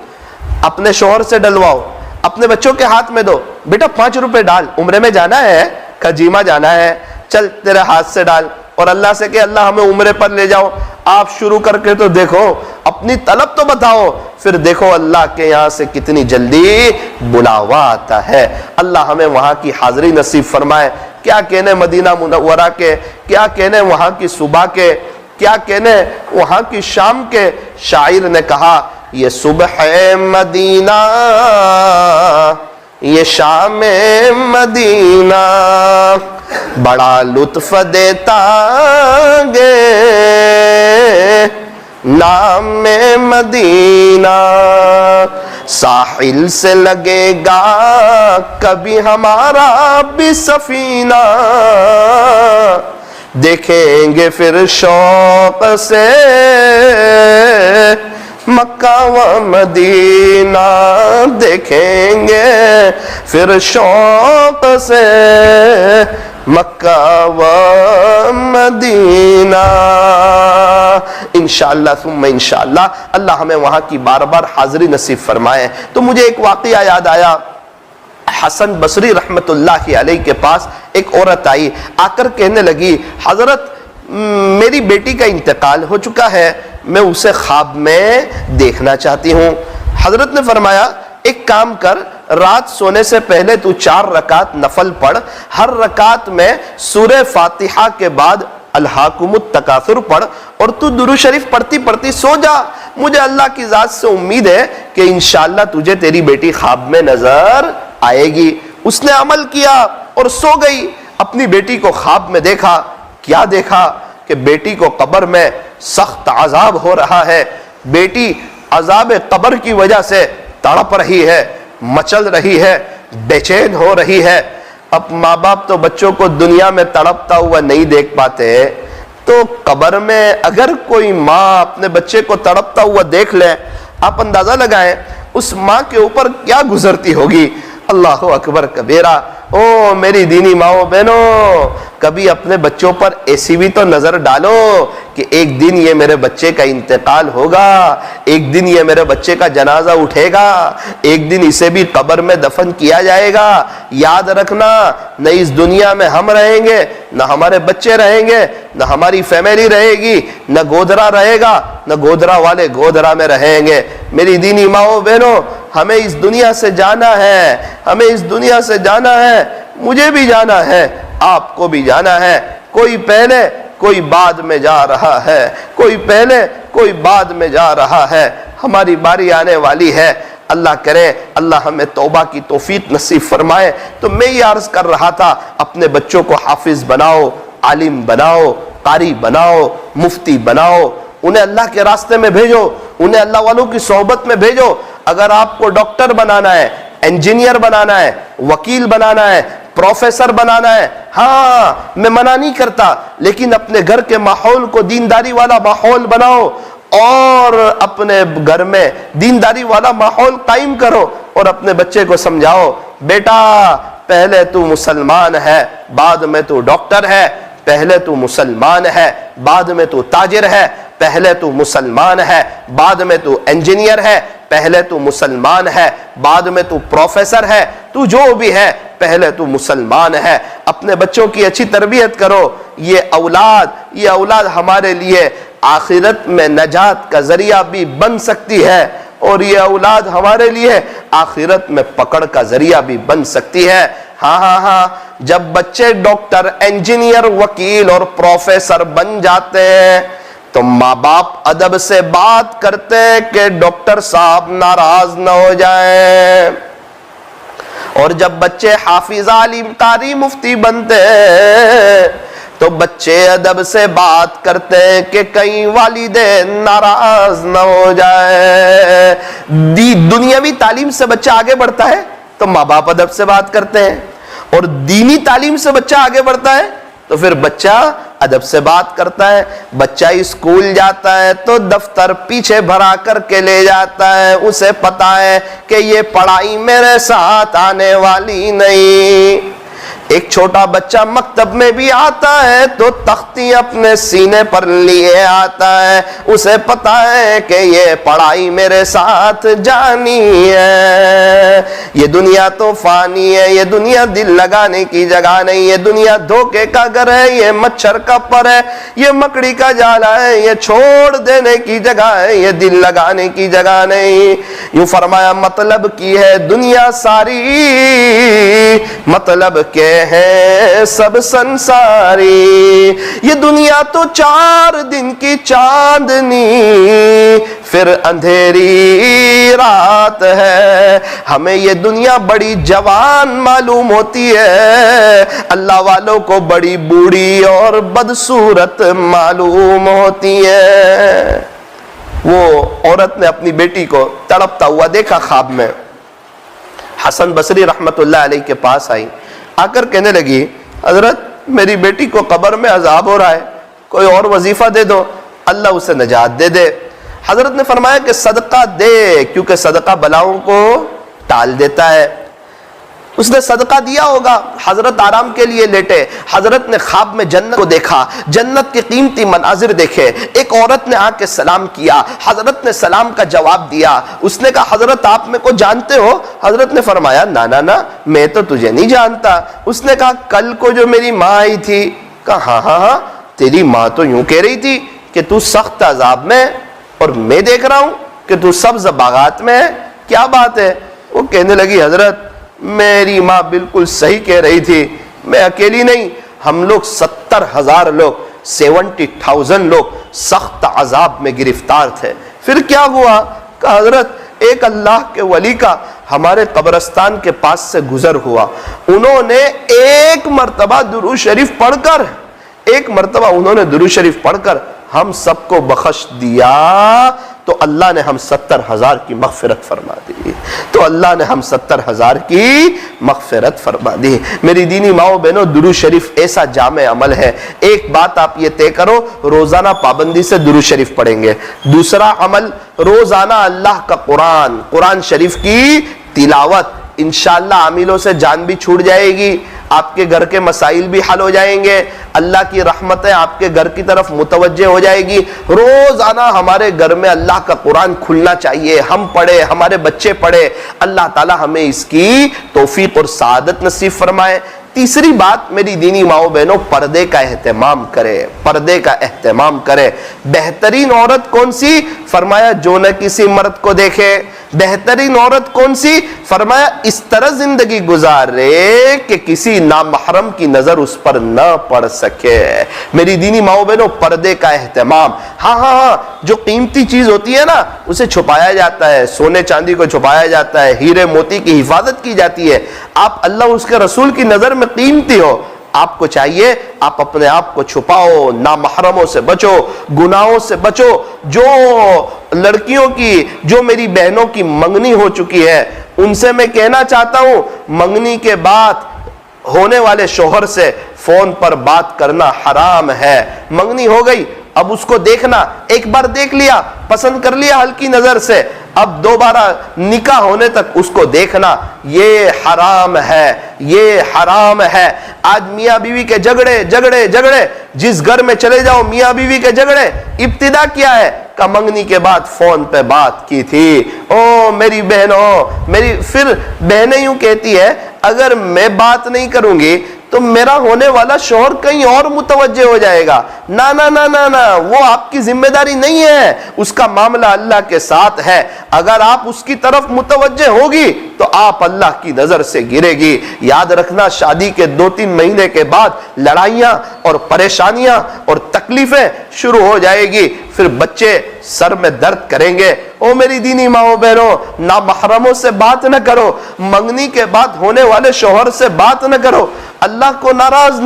اپنے شوہر سے ڈلواؤ، اپنے بچوں کے ہاتھ میں دو، بیٹا 5 روپے ڈال، عمرے میں جانا ہے، کجیمہ جانا ہے، چل تیرے ہاتھ سے ڈال، اور اللہ سے کہ اللہ ہمیں عمرے پر لے جاؤ۔ آپ شروع کر کے تو دیکھو، اپنی طلب تو بتاؤ، پھر دیکھو اللہ کے یہاں سے کتنی جلدی بلاوا آتا ہے۔ اللہ ہمیں وہاں کی حاضری نصیب فرمائے۔ کیا کہنے مدینہ منورہ کے، کیا کہنے وہاں کی صبح کے، کیا کہنے وہاں کی شام کے۔ شاعر نے کہا یہ صبح مدینہ یہ شام مدینہ بڑا لطف دیتا گے نام مدینہ، ساحل سے لگے گا کبھی ہمارا بھی سفینہ، دیکھیں گے پھر شوق سے مکہ و مدینہ، دیکھیں گے پھر شوق سے مکہ و مدینہ، انشاءاللہ ثم انشاءاللہ اللہ ہمیں وہاں کی بار بار حاضری نصیب فرمائے۔ تو مجھے ایک واقعہ یاد آیا، حسن بصری رحمت اللہ علیہ کے پاس ایک عورت آئی، آ کر کہنے لگی حضرت میری بیٹی کا انتقال ہو چکا ہے، میں اسے خواب میں دیکھنا چاہتی ہوں۔ حضرت نے فرمایا ایک کام کر، رات سونے سے پہلے تو 4 رکعت نفل پڑھ، ہر رکعت میں سورہ فاتحہ کے بعد الہاکم التکاثر پڑھ، اور تو درود شریف پڑھتی پڑھتی سو جا، مجھے اللہ کی ذات سے امید ہے کہ انشاءاللہ تجھے تیری بیٹی خواب میں نظر آئے گی۔ اس نے عمل کیا اور سو گئی، اپنی بیٹی کو خواب میں دیکھا۔ کیا دیکھا؟ کہ بیٹی کو قبر میں سخت عذاب ہو رہا ہے، بیٹی عذاب قبر کی وجہ سے تڑپ رہی ہے، مچل رہی ہے، بے چین ہو رہی ہے۔ اب ماں باپ تو بچوں کو دنیا میں تڑپتا ہوا نہیں دیکھ پاتے، تو قبر میں اگر کوئی ماں اپنے بچے کو تڑپتا ہوا دیکھ لے، آپ اندازہ لگائیں اس ماں کے اوپر کیا گزرتی ہوگی۔ اللہ اکبر کبیرہ۔ او میری دینی ماؤں بہنوں، کبھی اپنے بچوں پر ایسی بھی تو نظر ڈالو کہ ایک دن یہ میرے بچے کا انتقال ہوگا، ایک دن یہ میرے بچے کا جنازہ اٹھے گا، ایک دن اسے بھی قبر میں دفن کیا جائے گا۔ یاد رکھنا، نہ اس دنیا میں ہم رہیں گے، نہ ہمارے بچے رہیں گے، نہ ہماری فیملی رہے گی، نہ گودرا رہے گا، نہ گودرا والے گودرا میں رہیں گے۔ میری دینی ماؤں بہنوں، ہمیں اس دنیا سے جانا ہے، ہمیں اس دنیا سے جانا ہے، مجھے بھی جانا ہے، آپ کو بھی جانا ہے۔ کوئی پہلے کوئی بعد میں جا رہا ہے، کوئی پہلے کوئی بعد میں جا رہا ہے، ہماری باری آنے والی ہے۔ اللہ کرے اللہ ہمیں توبہ کی توفیق نصیب فرمائے۔ تو میں یہ عرض کر رہا تھا، اپنے بچوں کو حافظ بناؤ، عالم بناؤ، قاری بناؤ، مفتی بناؤ، انہیں اللہ کے راستے میں بھیجو، انہیں اللہ والوں کی صحبت میں بھیجو۔ اگر آپ کو ڈاکٹر بنانا ہے، انجینئر بنانا ہے، وکیل بنانا ہے، پروفیسر بنانا ہے، ہاں میں منع نہیں کرتا، لیکن اپنے گھر کے ماحول کو دینداری والا ماحول بناؤ، اور اپنے گھر میں دینداری والا ماحول قائم کرو، اور اپنے بچے کو سمجھاؤ بیٹا پہلے تو مسلمان ہے، بعد میں تو ڈاکٹر ہے، پہلے تو مسلمان ہے، بعد میں تو تاجر ہے، پہلے تو مسلمان ہے، بعد میں تو انجینئر ہے، پہلے تو مسلمان ہے، بعد میں تو پروفیسر ہے، تو جو بھی ہے پہلے تو مسلمان ہے۔ اپنے بچوں کی اچھی تربیت کرو۔ یہ اولاد ہمارے لیے آخرت میں نجات کا ذریعہ بھی بن سکتی ہے، اور یہ اولاد ہمارے لیے آخرت میں پکڑ کا ذریعہ بھی بن سکتی ہے۔ ہاں جب بچے ڈاکٹر، انجینئر، وکیل اور پروفیسر بن جاتے ہیں تو ماں باپ ادب سے بات کرتے کہ ڈاکٹر صاحب ناراض نہ ہو جائیں، اور جب بچے حافظ، عالم، قاری، مفتی بنتے تو بچے ادب سے بات کرتے کہ کہیں والدین ناراض نہ ہو جائے۔ دنیاوی تعلیم سے بچہ آگے بڑھتا ہے تو ماں باپ ادب سے بات کرتے ہیں، اور دینی تعلیم سے بچہ آگے بڑھتا ہے تو پھر بچہ ادب سے بات کرتا ہے۔ بچہ اسکول جاتا ہے تو دفتر پیچھے بھرا کر کے لے جاتا ہے، اسے پتا ہے کہ یہ پڑھائی میرے ساتھ آنے والی نہیں۔ ایک چھوٹا بچہ مکتب میں بھی آتا ہے تو تختی اپنے سینے پر لیے آتا ہے، اسے پتا ہے کہ یہ پڑھائی میرے ساتھ جانی ہے۔ یہ دنیا تو فانی ہے، یہ دنیا دل لگانے کی جگہ نہیں، یہ دنیا دھوکے کا گھر ہے، یہ مچھر کا پر ہے، یہ مکڑی کا جالا ہے، یہ چھوڑ دینے کی جگہ ہے، یہ دل لگانے کی جگہ نہیں۔ یوں فرمایا مطلب کی ہے دنیا ساری، مطلب کے ہے سب سنساری۔ یہ دنیا تو 4 دن کی چاندنی، پھر اندھیری رات ہے۔ ہمیں یہ دنیا بڑی جوان معلوم ہوتی ہے، اللہ والوں کو بڑی بوڑھی اور بدصورت معلوم ہوتی ہے۔ وہ عورت نے اپنی بیٹی کو تڑپتا ہوا دیکھا خواب میں، حسن بصری رحمت اللہ علیہ کے پاس آئی، آ کر کہنے لگی حضرت میری بیٹی کو قبر میں عذاب ہو رہا ہے، کوئی اور وظیفہ دے دو، اللہ اسے نجات دے دے۔ حضرت نے فرمایا کہ صدقہ دے، کیونکہ صدقہ بلاؤں کو ٹال دیتا ہے۔ اس نے صدقہ دیا ہوگا، حضرت آرام کے لیے لیٹے، حضرت نے خواب میں جنت کو دیکھا، جنت کے قیمتی مناظر دیکھے، ایک عورت نے آ کے سلام کیا، حضرت نے سلام کا جواب دیا، اس نے کہا حضرت آپ میں کو جانتے ہو؟ حضرت نے فرمایا نا میں تو تجھے نہیں جانتا۔ اس نے کہا کل کو جو میری ماں آئی تھی، کہا ہاں تیری ماں تو یوں کہہ رہی تھی کہ تو سخت عذاب میں، اور میں دیکھ رہا ہوں کہ تو سبز باغات میں ہے، کیا بات ہے؟ وہ کہنے لگی حضرت میری ماں بالکل صحیح کہہ رہی تھی، میں اکیلی نہیں، ہم لوگ 70,000 لوگ 70,000 لوگ سخت عذاب میں گرفتار تھے۔ پھر کیا ہوا؟ کہ حضرت ایک اللہ کے ولی کا ہمارے قبرستان کے پاس سے گزر ہوا، انہوں نے ایک مرتبہ درود شریف پڑھ کر ہم سب کو بخش دیا، تو اللہ نے ہم 70,000 کی مغفرت فرما دی، میری دینی ماؤں بہنوں، درود شریف ایسا جامع عمل ہے۔ ایک بات آپ یہ طے کرو، روزانہ پابندی سے درود شریف پڑھیں گے۔ دوسرا عمل، روزانہ اللہ کا قرآن شریف کی تلاوت، انشاءاللہ عاملوں سے جان بھی چھوٹ جائے گی، آپ کے گھر کے مسائل بھی حل ہو جائیں گے، اللہ کی رحمتیں آپ کے گھر کی طرف متوجہ ہو جائے گی۔ روزانہ ہمارے گھر میں اللہ کا قرآن کھلنا چاہیے، ہم پڑھے، ہمارے بچے پڑھے، اللہ تعالی ہمیں اس کی توفیق اور سعادت نصیب فرمائے۔ تیسری بات میری دینی ماؤں بہنوں، پردے کا اہتمام کرے۔ بہترین عورت کون سی؟ فرمایا جو نہ کسی مرد کو دیکھے۔ بہترین عورت کون سی؟ فرمایا اس طرح زندگی گزارے کہ کسی نامحرم کی نظر اس پر نہ پڑ سکے۔ میری دینی ماؤں بہنوں، پردے کا اہتمام۔ ہاں جو قیمتی چیز ہوتی ہے نا، اسے چھپایا جاتا ہے، سونے چاندی کو چھپایا جاتا ہے، ہیرے موتی کی حفاظت کی جاتی ہے۔ آپ اللہ اس کے رسول کی نظر میں قیمتی ہو، آپ کو چاہیے آپ اپنے آپ کو چھپاؤ، نامحرموں سے بچو، گناہوں سے بچو۔ جو لڑکیوں کی، جو میری بہنوں کی منگنی ہو چکی ہے، ان سے میں کہنا چاہتا ہوں، منگنی کے بعد ہونے والے شوہر سے فون پر بات کرنا حرام ہے۔ منگنی ہو گئی، اب اس کو دیکھنا، ایک بار دیکھ لیا، پسند کر لیا ہلکی نظر سے، اب دوبارہ نکاح ہونے تک اس کو دیکھنا، یہ حرام ہے۔ آج میاں بیوی کے جھگڑے، جس گھر میں چلے جاؤ میاں بیوی کے جھگڑے، ابتدا کیا ہے؟ کہ منگنی کے بعد فون پہ بات کی تھی۔ او میری بہنوں، پھر بہنیں یوں کہتی ہے اگر میں بات نہیں کروں گی تو میرا ہونے والا شوہر کہیں اور متوجہ ہو جائے گا۔ نا، وہ آپ کی ذمہ داری نہیں ہے، اس کا معاملہ اللہ کے ساتھ ہے۔ اگر آپ اس کی طرف متوجہ ہوگی تو آپ اللہ کی نظر سے گرے گی۔ یاد رکھنا، شادی کے 2-3 مہینے کے بعد لڑائیاں اور پریشانیاں اور تکلیفیں شروع ہو جائے گی، پھر بچے سر میں درد کریں گے۔ او میری دینی ماؤں بہنوں، نامحرموں سے بات نہ کرو، منگنی کے بعد ہونے والے شوہر سے بات نہ کرو، اللہ کو ناراض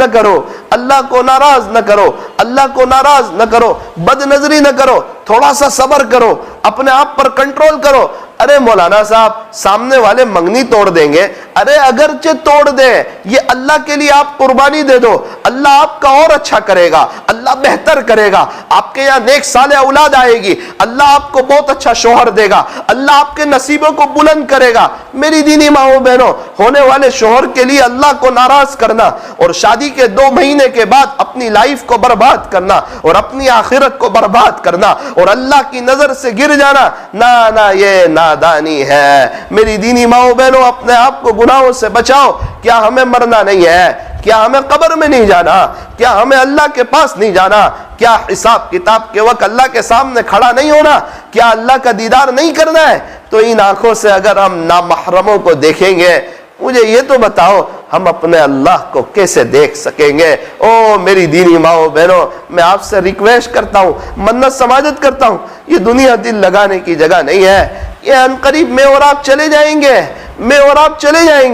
نہ کرو، بد نظری نہ کرو، تھوڑا سا صبر کرو، اپنے آپ پر کنٹرول کرو۔ ارے مولانا صاحب، سامنے والے منگنی توڑ دیں گے، ارے اگرچہ توڑ دیں، یہ اللہ کے لیے آپ قربانی دے دو، اللہ آپ کا اور اچھا کرے گا، اللہ بہتر کرے گا، آپ کے یہاں نیک صالح اولاد آئے گی، اللہ آپ کو بہت اچھا شوہر دے گا، اللہ آپ کے نصیبوں کو بلند کرے گا۔ میری دینی ماؤں بہنوں، ہونے والے شوہر کے لیے اللہ کو ناراض کرنا اور شادی کے 2 مہینے کے بعد اپنی لائف کو برباد کرنا اور اپنی آخرت کو برباد کرنا اور اللہ کی نظر سے گر جانا، نا یہ نادانی ہے۔ میری دینی ماؤں بہنوں، اپنے آپ کو گناہوں سے بچاؤ۔ کیا ہمیں مرنا نہیں ہے؟ کیا ہمیں قبر میں نہیں جانا؟ کیا ہمیں اللہ کے پاس نہیں جانا؟ کیا حساب کتاب کے وقت اللہ کے سامنے کھڑا نہیں ہونا؟ کیا اللہ کا دیدار نہیں کرنا ہے؟ تو ان آنکھوں سے اگر ہم نامحرموں کو دیکھیں گے، مجھے یہ تو بتاؤ ہم اپنے اللہ کو کیسے دیکھ سکیں گے؟ او میری دینی ماؤں بہنوں، میں آپ سے ریکویسٹ کرتا ہوں، منت سماجت کرتا ہوں، یہ دنیا دل لگانے کی جگہ نہیں ہے۔ یہ عنقریب میں اور آپ چلے جائیں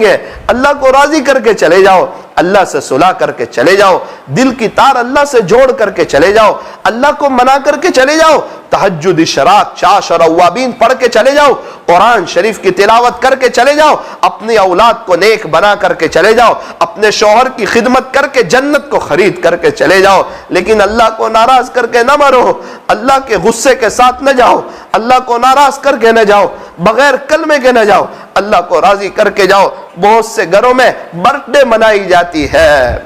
گے، اللہ کو راضی کر کے چلے جاؤ، اللہ سے صلح کر کے چلے جاؤ، دل کی تار اللہ سے جوڑ کر کے چلے جاؤ، اللہ کو منا کر کے چلے جاؤ، تہجد اشراق چاش اور اوابین پڑھ کے چلے جاؤ، قرآن شریف کی تلاوت کر کے چلے جاؤ، اپنی اولاد کو نیک بنا کر کے چلے جاؤ، اپنے شوہر کی خدمت کر کے جنت کو خرید کر کے چلے جاؤ، لیکن اللہ کو ناراض کر کے نہ مرو، اللہ کے غصے کے ساتھ نہ جاؤ، اللہ کو ناراض کر کے نہ جاؤ، بغیر کلمے کے نہ جاؤ، اللہ کو راضی کر کے جاؤ۔ بہت سے گھروں میں برتھ ڈے منائی جاتی ہے،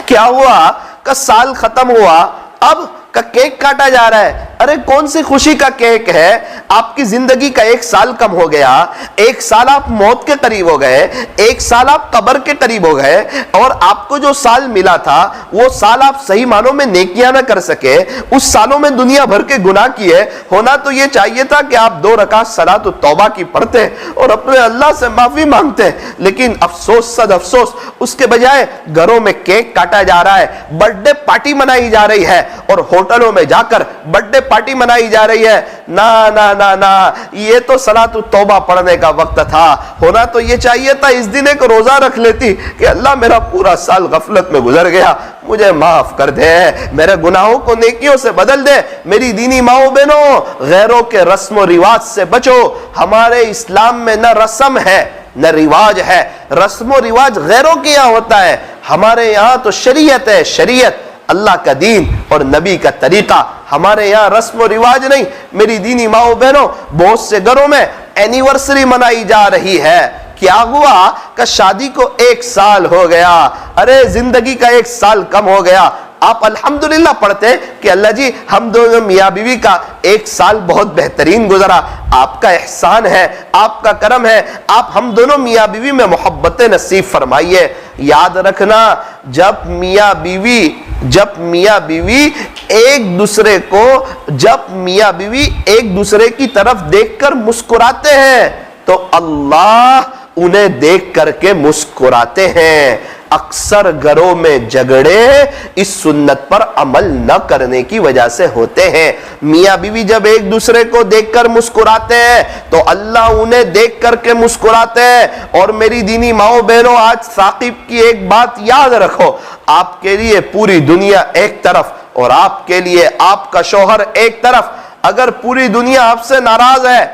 کیا ہوا کہ سال ختم ہوا، اب کا کیک کاٹا جا رہا ہے۔ ارے کون سی خوشی کا کیک ہے؟ آپ کی زندگی کا 1 سال کم ہو گیا، 1 سال آپ موت کے قریب ہو گئے، 1 سال آپ قبر کے قریب ہو گئے، اور آپ کو جو سال ملا تھا وہ سال آپ صحیح معنوں میں نیکیاں نہ کر سکے، اس سالوں میں دنیا بھر کے گناہ کیے۔ ہونا تو یہ چاہیے تھا کہ آپ 2 رکعت صلاۃ التوبہ کی پڑھتے اور اپنے اللہ سے معافی مانگتے، لیکن افسوس صد افسوس، اس کے بجائے گھروں میں کیک کاٹا جا رہا ہے، برتھ ڈے پارٹی منائی جا رہی ہے، اور ہوٹلوں میں جا کر برتھ ڈے پارٹی منائی جا رہی ہے۔ نا نا نا نا، یہ تو صلاۃ التوبہ پڑھنے کا وقت تھا۔ ہونا تو یہ چاہیے تھا اس دن ایک روزہ رکھ لیتی کہ اللہ میرا پورا سال غفلت میں گزر گیا، مجھے معاف کر دے، میرے گناہوں کو نیکیوں سے بدل دے۔ میری دینی ماؤں بہنوں، غیروں کے رسم و رواج سے بچو۔ ہمارے اسلام میں نہ رسم ہے نہ رواج ہے، رسم و رواج غیروں کے یہاں ہوتا ہے، ہمارے یہاں تو شریعت ہے، شریعت اللہ کا دین اور نبی کا طریقہ، ہمارے یہاں رسم و رواج نہیں۔ میری دینی ماؤں بہنوں، بہت سے گھروں میں اینیورسری منائی جا رہی ہے، کیا ہوا کہ شادی کو 1 سال ہو گیا، ارے زندگی کا 1 سال کم ہو گیا، آپ الحمدللہ پڑھتے کہ اللہ جی ہم دونوں میاں بیوی کا 1 سال بہت بہترین گزرا، آپ کا احسان ہے، آپ کا کرم ہے، آپ ہم دونوں میاں بیوی میں محبت نصیب فرمائیے۔ یاد رکھنا، جب میاں بیوی ایک دوسرے کی طرف دیکھ کر مسکراتے ہیں تو اللہ انہیں دیکھ کر کے مسکراتے ہیں۔ اکثر گھروں میں جھگڑے اس سنت پر عمل نہ کرنے کی وجہ سے ہوتے ہیں۔ میاں بیوی جب ایک دوسرے کو دیکھ کر مسکراتے ہیں تو اللہ انہیں دیکھ کر کے مسکراتے ہیں۔ اور میری دینی ماؤں بہنوں، آج ثاقب کی ایک بات یاد رکھو، آپ کے لیے پوری دنیا ایک طرف اور آپ کے لیے آپ کا شوہر ایک طرف۔ اگر پوری دنیا آپ سے ناراض ہے،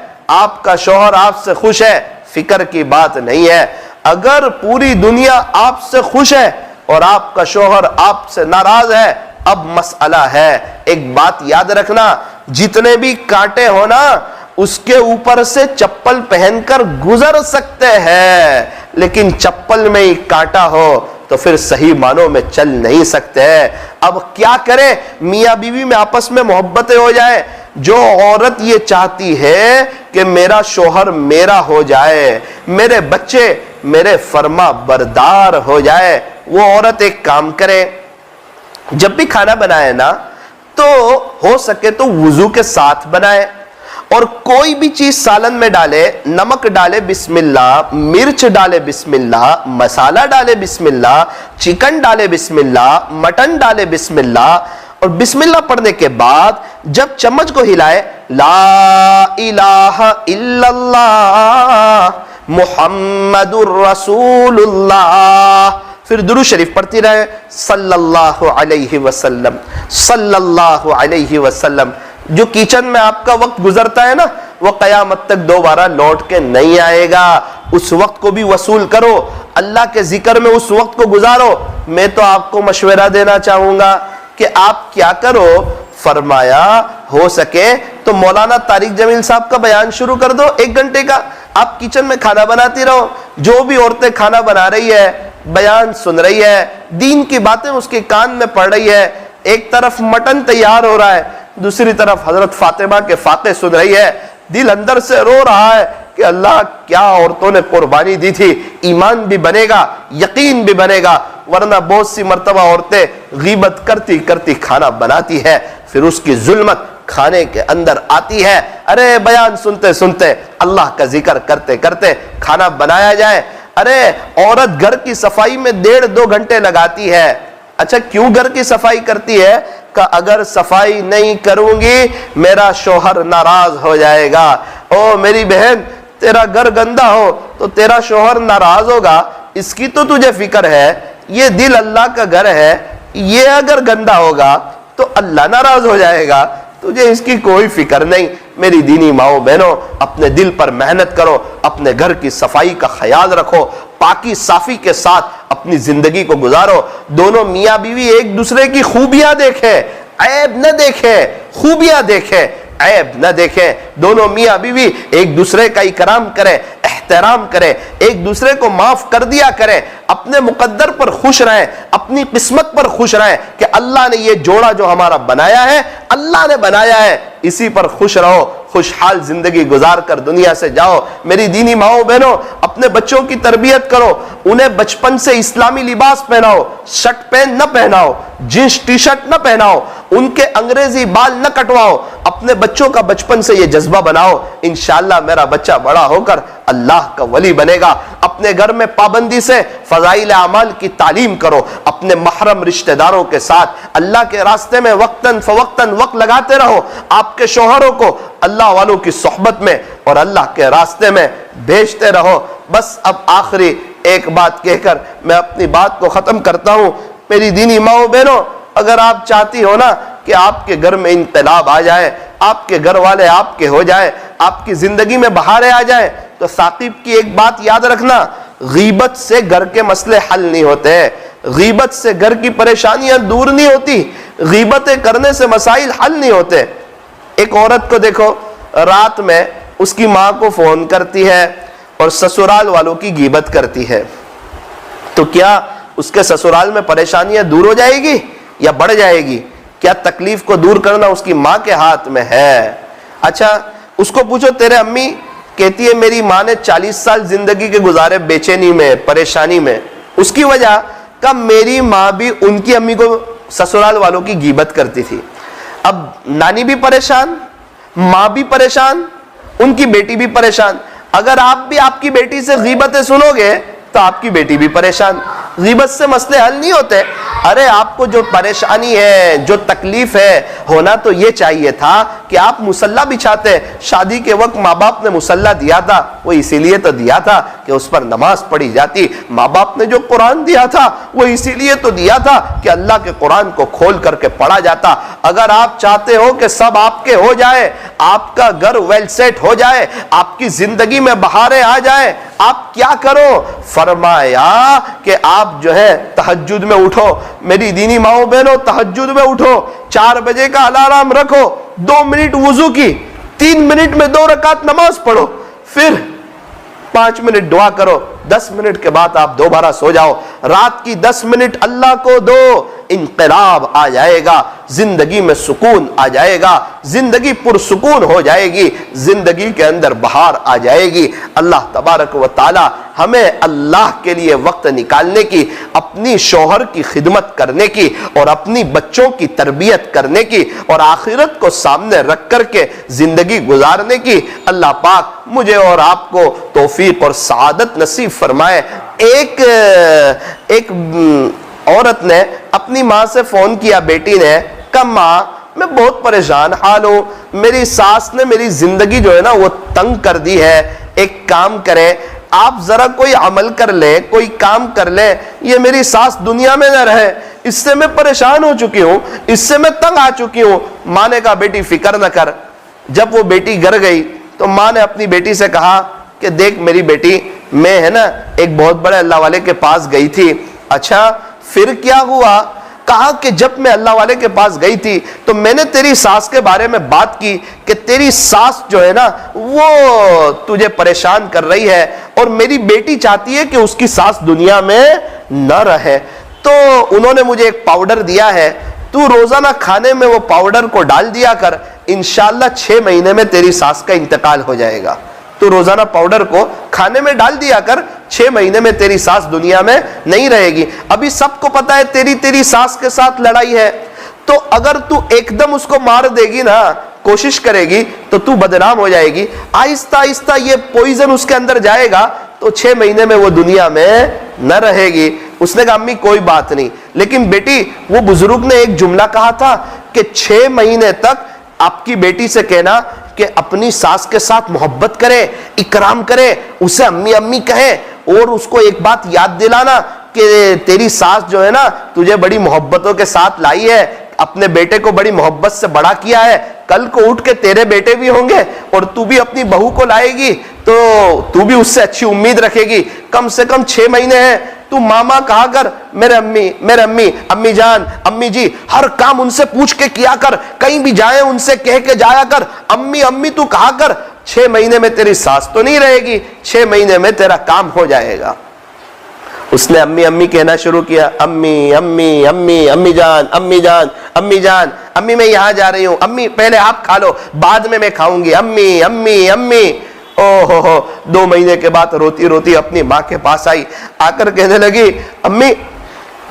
آپ کا شوہر آپ سے خوش ہے، فکر کی بات نہیں ہے۔ اگر پوری دنیا آپ سے خوش ہے اور آپ کا شوہر آپ سے ناراض ہے، اب مسئلہ ہے۔ ایک بات یاد رکھنا، جتنے بھی کانٹے ہونا اس کے اوپر سے چپل پہن کر گزر سکتے ہیں، لیکن چپل میں ہی کانٹا ہو تو پھر صحیح معنوں میں چل نہیں سکتے۔ اب کیا کرے؟ میاں بیوی میں آپس میں محبتیں ہو جائیں۔ جو عورت یہ چاہتی ہے کہ میرا شوہر میرا ہو جائے، میرے بچے میرے فرما بردار ہو جائے، وہ عورت ایک کام کرے، جب بھی کھانا بنائے نا تو ہو سکے تو وضو کے ساتھ بنائے، اور کوئی بھی چیز سالن میں ڈالے، نمک ڈالے بسم اللہ، مرچ ڈالے بسم اللہ، مسالہ ڈالے بسم اللہ، چکن ڈالے بسم اللہ، مٹن ڈالے بسم اللہ، اور بسم اللہ پڑھنے کے بعد جب چمچ کو ہلائے، لا الہ الا اللہ محمد الرسول اللہ، پھر درود شریف پڑھتی رہے، صلی اللہ علیہ وسلم، صلی اللہ علیہ وسلم۔ جو کچن میں آپ کا وقت گزرتا ہے نا، وہ قیامت تک دوبارہ لوٹ کے نہیں آئے گا، اس وقت کو بھی وصول کرو، اللہ کے ذکر میں اس وقت کو گزارو۔ میں تو آپ کو مشورہ دینا چاہوں گا کہ آپ کیا کرو، فرمایا ہو سکے تو مولانا طارق جمیل صاحب کا بیان شروع کر دو 1 گھنٹے کا، آپ کچن میں کھانا بناتی رہو، جو بھی عورتیں کھانا بنا رہی ہے، بیان سن رہی ہے، دین کی باتیں اس کے کان میں پڑ رہی ہے، ایک طرف مٹن تیار ہو رہا ہے، دوسری طرف حضرت فاطمہ کے فاتح سن رہی ہے، دل اندر سے رو رہا ہے کہ اللہ کیا عورتوں نے قربانی دی تھی، ایمان بھی بنے گا، یقین بھی بنے گا، ورنہ بہت سی مرتبہ عورتیں غیبت کرتی کرتی کھانا بناتی ہے، پھر اس کی ظلمت کھانے کے اندر آتی ہے۔ ارے بیان سنتے سنتے، اللہ کا ذکر کرتے کرتے کھانا بنایا جائے۔ ارے عورت گھر کی صفائی میں 1.5-2 گھنٹے لگاتی ہے۔ اچھا کیوں گھر کی صفائی کرتی ہے؟ کہ اگر صفائی نہیں کروں گی میرا شوہر ناراض ہو جائے گا۔ او میری بہن، تیرا گھر گندا ہو تو تیرا شوہر ناراض ہوگا، اس کی تو تجھے فکر ہے۔ یہ دل اللہ کا گھر ہے، یہ اگر گندا ہوگا تو اللہ ناراض ہو جائے گا۔ تجھے اس کی کوئی فکر نہیں۔ میری دینی ماؤں بہنوں، اپنے دل پر محنت کرو، اپنے گھر کی صفائی کا خیال رکھو، پاکی صافی کے ساتھ اپنی زندگی کو گزارو۔ دونوں میاں بیوی ایک دوسرے کی خوبیاں دیکھیں، عیب نہ دیکھیں، خوبیاں دیکھیں، عیب نہ دیکھیں۔ دونوں میاں بیوی ایک دوسرے کا اکرام کریں، احترام کریں، ایک دوسرے کو معاف کر دیا کریں، اپنے مقدر پر خوش رہیں، اپنی قسمت پر خوش رہیں کہ اللہ نے یہ جوڑا جو ہمارا بنایا ہے، اللہ نے بنایا ہے، اسی پر خوش رہو، خوشحال زندگی گزار کر دنیا سے جاؤ۔ میری دینی ماؤں بہنوں، اپنے بچوں کی تربیت کرو، انہیں بچپن سے اسلامی لباس پہناؤ، شرٹ پینٹ نہ پہناؤ، جینس ٹی شرٹ نہ پہناؤ، ان کے انگریزی بال نہ کٹواؤ، اپنے بچوں کا بچپن سے یہ جذبہ بناؤ، انشاءاللہ میرا بچہ بڑا ہو کر اللہ کا ولی بنے گا۔ اپنے گھر میں پابندی سے فضائل اعمال کی تعلیم کرو، اپنے محرم رشتہ داروں کے ساتھ اللہ کے راستے میں وقتاً فوقتاً وقت لگاتے رہو، آپ کے شوہروں کو اللہ والوں کی صحبت میں اور اللہ کے راستے میں بھیجتے رہو۔ بس اب آخری ایک بات کہہ کر میں اپنی بات کو ختم کرتا ہوں۔ میری دینی ماؤں بہنوں، اگر آپ چاہتی ہو نا کہ آپ کے گھر میں انقلاب آ جائے، آپ کے گھر والے آپ کے ہو جائے، آپ کی زندگی میں بہاریں آ جائیں، تو ثاقب کی ایک بات یاد رکھنا، غیبت سے گھر کے مسئلے حل نہیں ہوتے، غیبت سے گھر کی پریشانیاں دور نہیں ہوتی، غیبتیں کرنے سے مسائل حل نہیں ہوتے۔ ایک عورت کو دیکھو، رات میں اس کی ماں کو فون کرتی ہے اور سسرال والوں کی غیبت کرتی ہے، تو کیا اس کے سسرال میں پریشانیاں دور ہو جائے گی یا بڑھ جائے گی؟ کیا تکلیف کو دور کرنا اس کی ماں کے ہاتھ میں ہے؟ اچھا اس کو پوچھو، تیرے امی کہتی ہے میری ماں نے 40 سال زندگی کے گزارے بے چینی میں، پریشانی میں، اس کی وجہ کہ میری ماں بھی ان کی امی کو سسرال والوں کی غیبت کرتی تھی۔ اب نانی بھی پریشان، ماں بھی پریشان، ان کی بیٹی بھی پریشان۔ اگر آپ بھی آپ کی بیٹی سے غیبتیں سنو گے تو آپ کی بیٹی بھی پریشان۔ غیبت سے مسئلے حل نہیں ہوتے۔ ارے آپ کو جو پریشانی ہے، جو تکلیف ہے، ہونا تو یہ چاہیے تھا کہ آپ مصلی بچھاتے۔ شادی کے وقت ماں باپ نے مصلی دیا تھا، وہ اسی لیے تو دیا تھا کہ اس پر نماز پڑھی جاتی۔ ماں باپ نے جو قرآن دیا تھا وہ اسی لیے تو دیا تھا کہ اللہ کے قرآن کو کھول کر کے پڑھا جاتا۔ اگر آپ چاہتے ہو کہ سب آپ کے ہو جائے، آپ کا گھر ویل سیٹ ہو جائے، آپ کی زندگی میں بہاریں آ جائیں، آپ کیا کرو؟ فرمایا کہ آپ جو ہے تہجد میں اٹھو۔ میری دینی ماؤں بہنوں، تہجد میں اٹھو، 4 بجے کا الارم رکھو، 2 منٹ وضو کی، 3 منٹ میں 2 رکعت نماز پڑھو، پھر 5 منٹ دعا کرو، 10 منٹ کے بعد آپ دوبارہ سو جاؤ۔ رات کی 10 منٹ اللہ کو دو، انقلاب آ جائے گا، زندگی میں سکون آ جائے گا، زندگی پرسکون ہو جائے گی، زندگی کے اندر بہار آ جائے گی۔ اللہ تبارک و تعالی ہمیں اللہ کے لیے وقت نکالنے کی، اپنی شوہر کی خدمت کرنے کی اور اپنی بچوں کی تربیت کرنے کی اور آخرت کو سامنے رکھ کر کے زندگی گزارنے کی اللہ پاک مجھے اور آپ کو توفیق اور سعادت نصیب فرمائے۔ ایک عورت نے اپنی ماں سے فون کیا، بیٹی نے کہا ماں میں بہت پریشان حال ہوں، میری ساس نے میری زندگی جو ہے نا وہ تنگ کر دی ہے، ایک کام کریں آپ ذرا کوئی عمل کر لیں، کوئی کام کر لیں، یہ میری ساس دنیا میں نہ رہے، اس سے میں پریشان ہو چکی ہوں، اس سے میں تنگ آ چکی ہوں۔ ماں نے کہا بیٹی فکر نہ کر۔ جب وہ بیٹی گھر گئی تو ماں نے اپنی بیٹی سے کہا کہ دیکھ میری بیٹی، میں ہے نا ایک بہت بڑے اللہ والے کے پاس گئی تھی۔ اچھا پھر کیا ہوا؟ کہا کہ جب میں اللہ والے کے پاس گئی تھی تو میں نے تیری ساس کے بارے میں بات کی کہ تیری ساس جو ہے نا وہ تجھے پریشان کر رہی ہے اور میری بیٹی چاہتی ہے کہ اس کی ساس دنیا میں نہ رہے، تو انہوں نے مجھے ایک پاؤڈر دیا ہے، تو روزانہ کھانے میں وہ پاؤڈر کو ڈال دیا کر، انشاءاللہ 6 مہینے میں تیری ساس کا انتقال ہو جائے گا۔ تو روزانہ پاؤڈر کو کھانے میں ڈال دیا کر، 6 مہینے میں تیری ساس دنیا میں نہیں رہے گی۔ ابھی سب کو پتا ہے تیری ساس کے ساتھ لڑائی ہے، تو اگر تو ایک دم اس کو مار دے گی نا، کوشش کرے گی تو تو بدنام ہو جائے گی، آہستہ آہستہ یہ پوائزن اس کے اندر جائے گا تو 6 مہینے میں وہ دنیا میں نہ رہے گی۔ اس نے کہا امی کوئی بات نہیں، لیکن بیٹی وہ بزرگ نے ایک جملہ کہا تھا کہ 6 مہینے تک آپ کی بیٹی سے کہنا کہ اپنی ساس کے ساتھ محبت کرے، اکرام کرے، اسے امی امی کہے، اور اس کو ایک بات یاد دلانا کہ تیری ساس جو ہے نا تجھے بڑی محبتوں کے ساتھ لائی ہے، اپنے بیٹے کو بڑی محبت سے بڑا کیا ہے, کل کو اٹھ کے تیرے بیٹے بھی ہوں گے اور تو بھی اپنی بہو کو لائے گی تو تو بھی اس سے اچھی امید رکھے گی. کم سے کم 6 مہینے ہیں, تو ماما کہا کر میرے امی, امی جان, امی جی, ہر کام ان سے پوچھ کے کیا کر, کہیں بھی جائیں ان سے کہہ کے جایا کر, امی امی تو کہا کر. 6 مہینے میں تیری ساس تو نہیں رہے گی, 6 مہینے میں تیرا کام ہو جائے گا. اس نے امی امی کہنا شروع کیا, امی امی امی, امی جان, امی جان, امی جان, امی میں یہاں جا رہی ہوں, امی پہلے آپ کھا لو بعد میں کھاؤں گی, امی امی امی. او ہو 2 مہینے کے بعد روتی روتی اپنی ماں کے پاس آئی, آ کر کہنے لگی, امی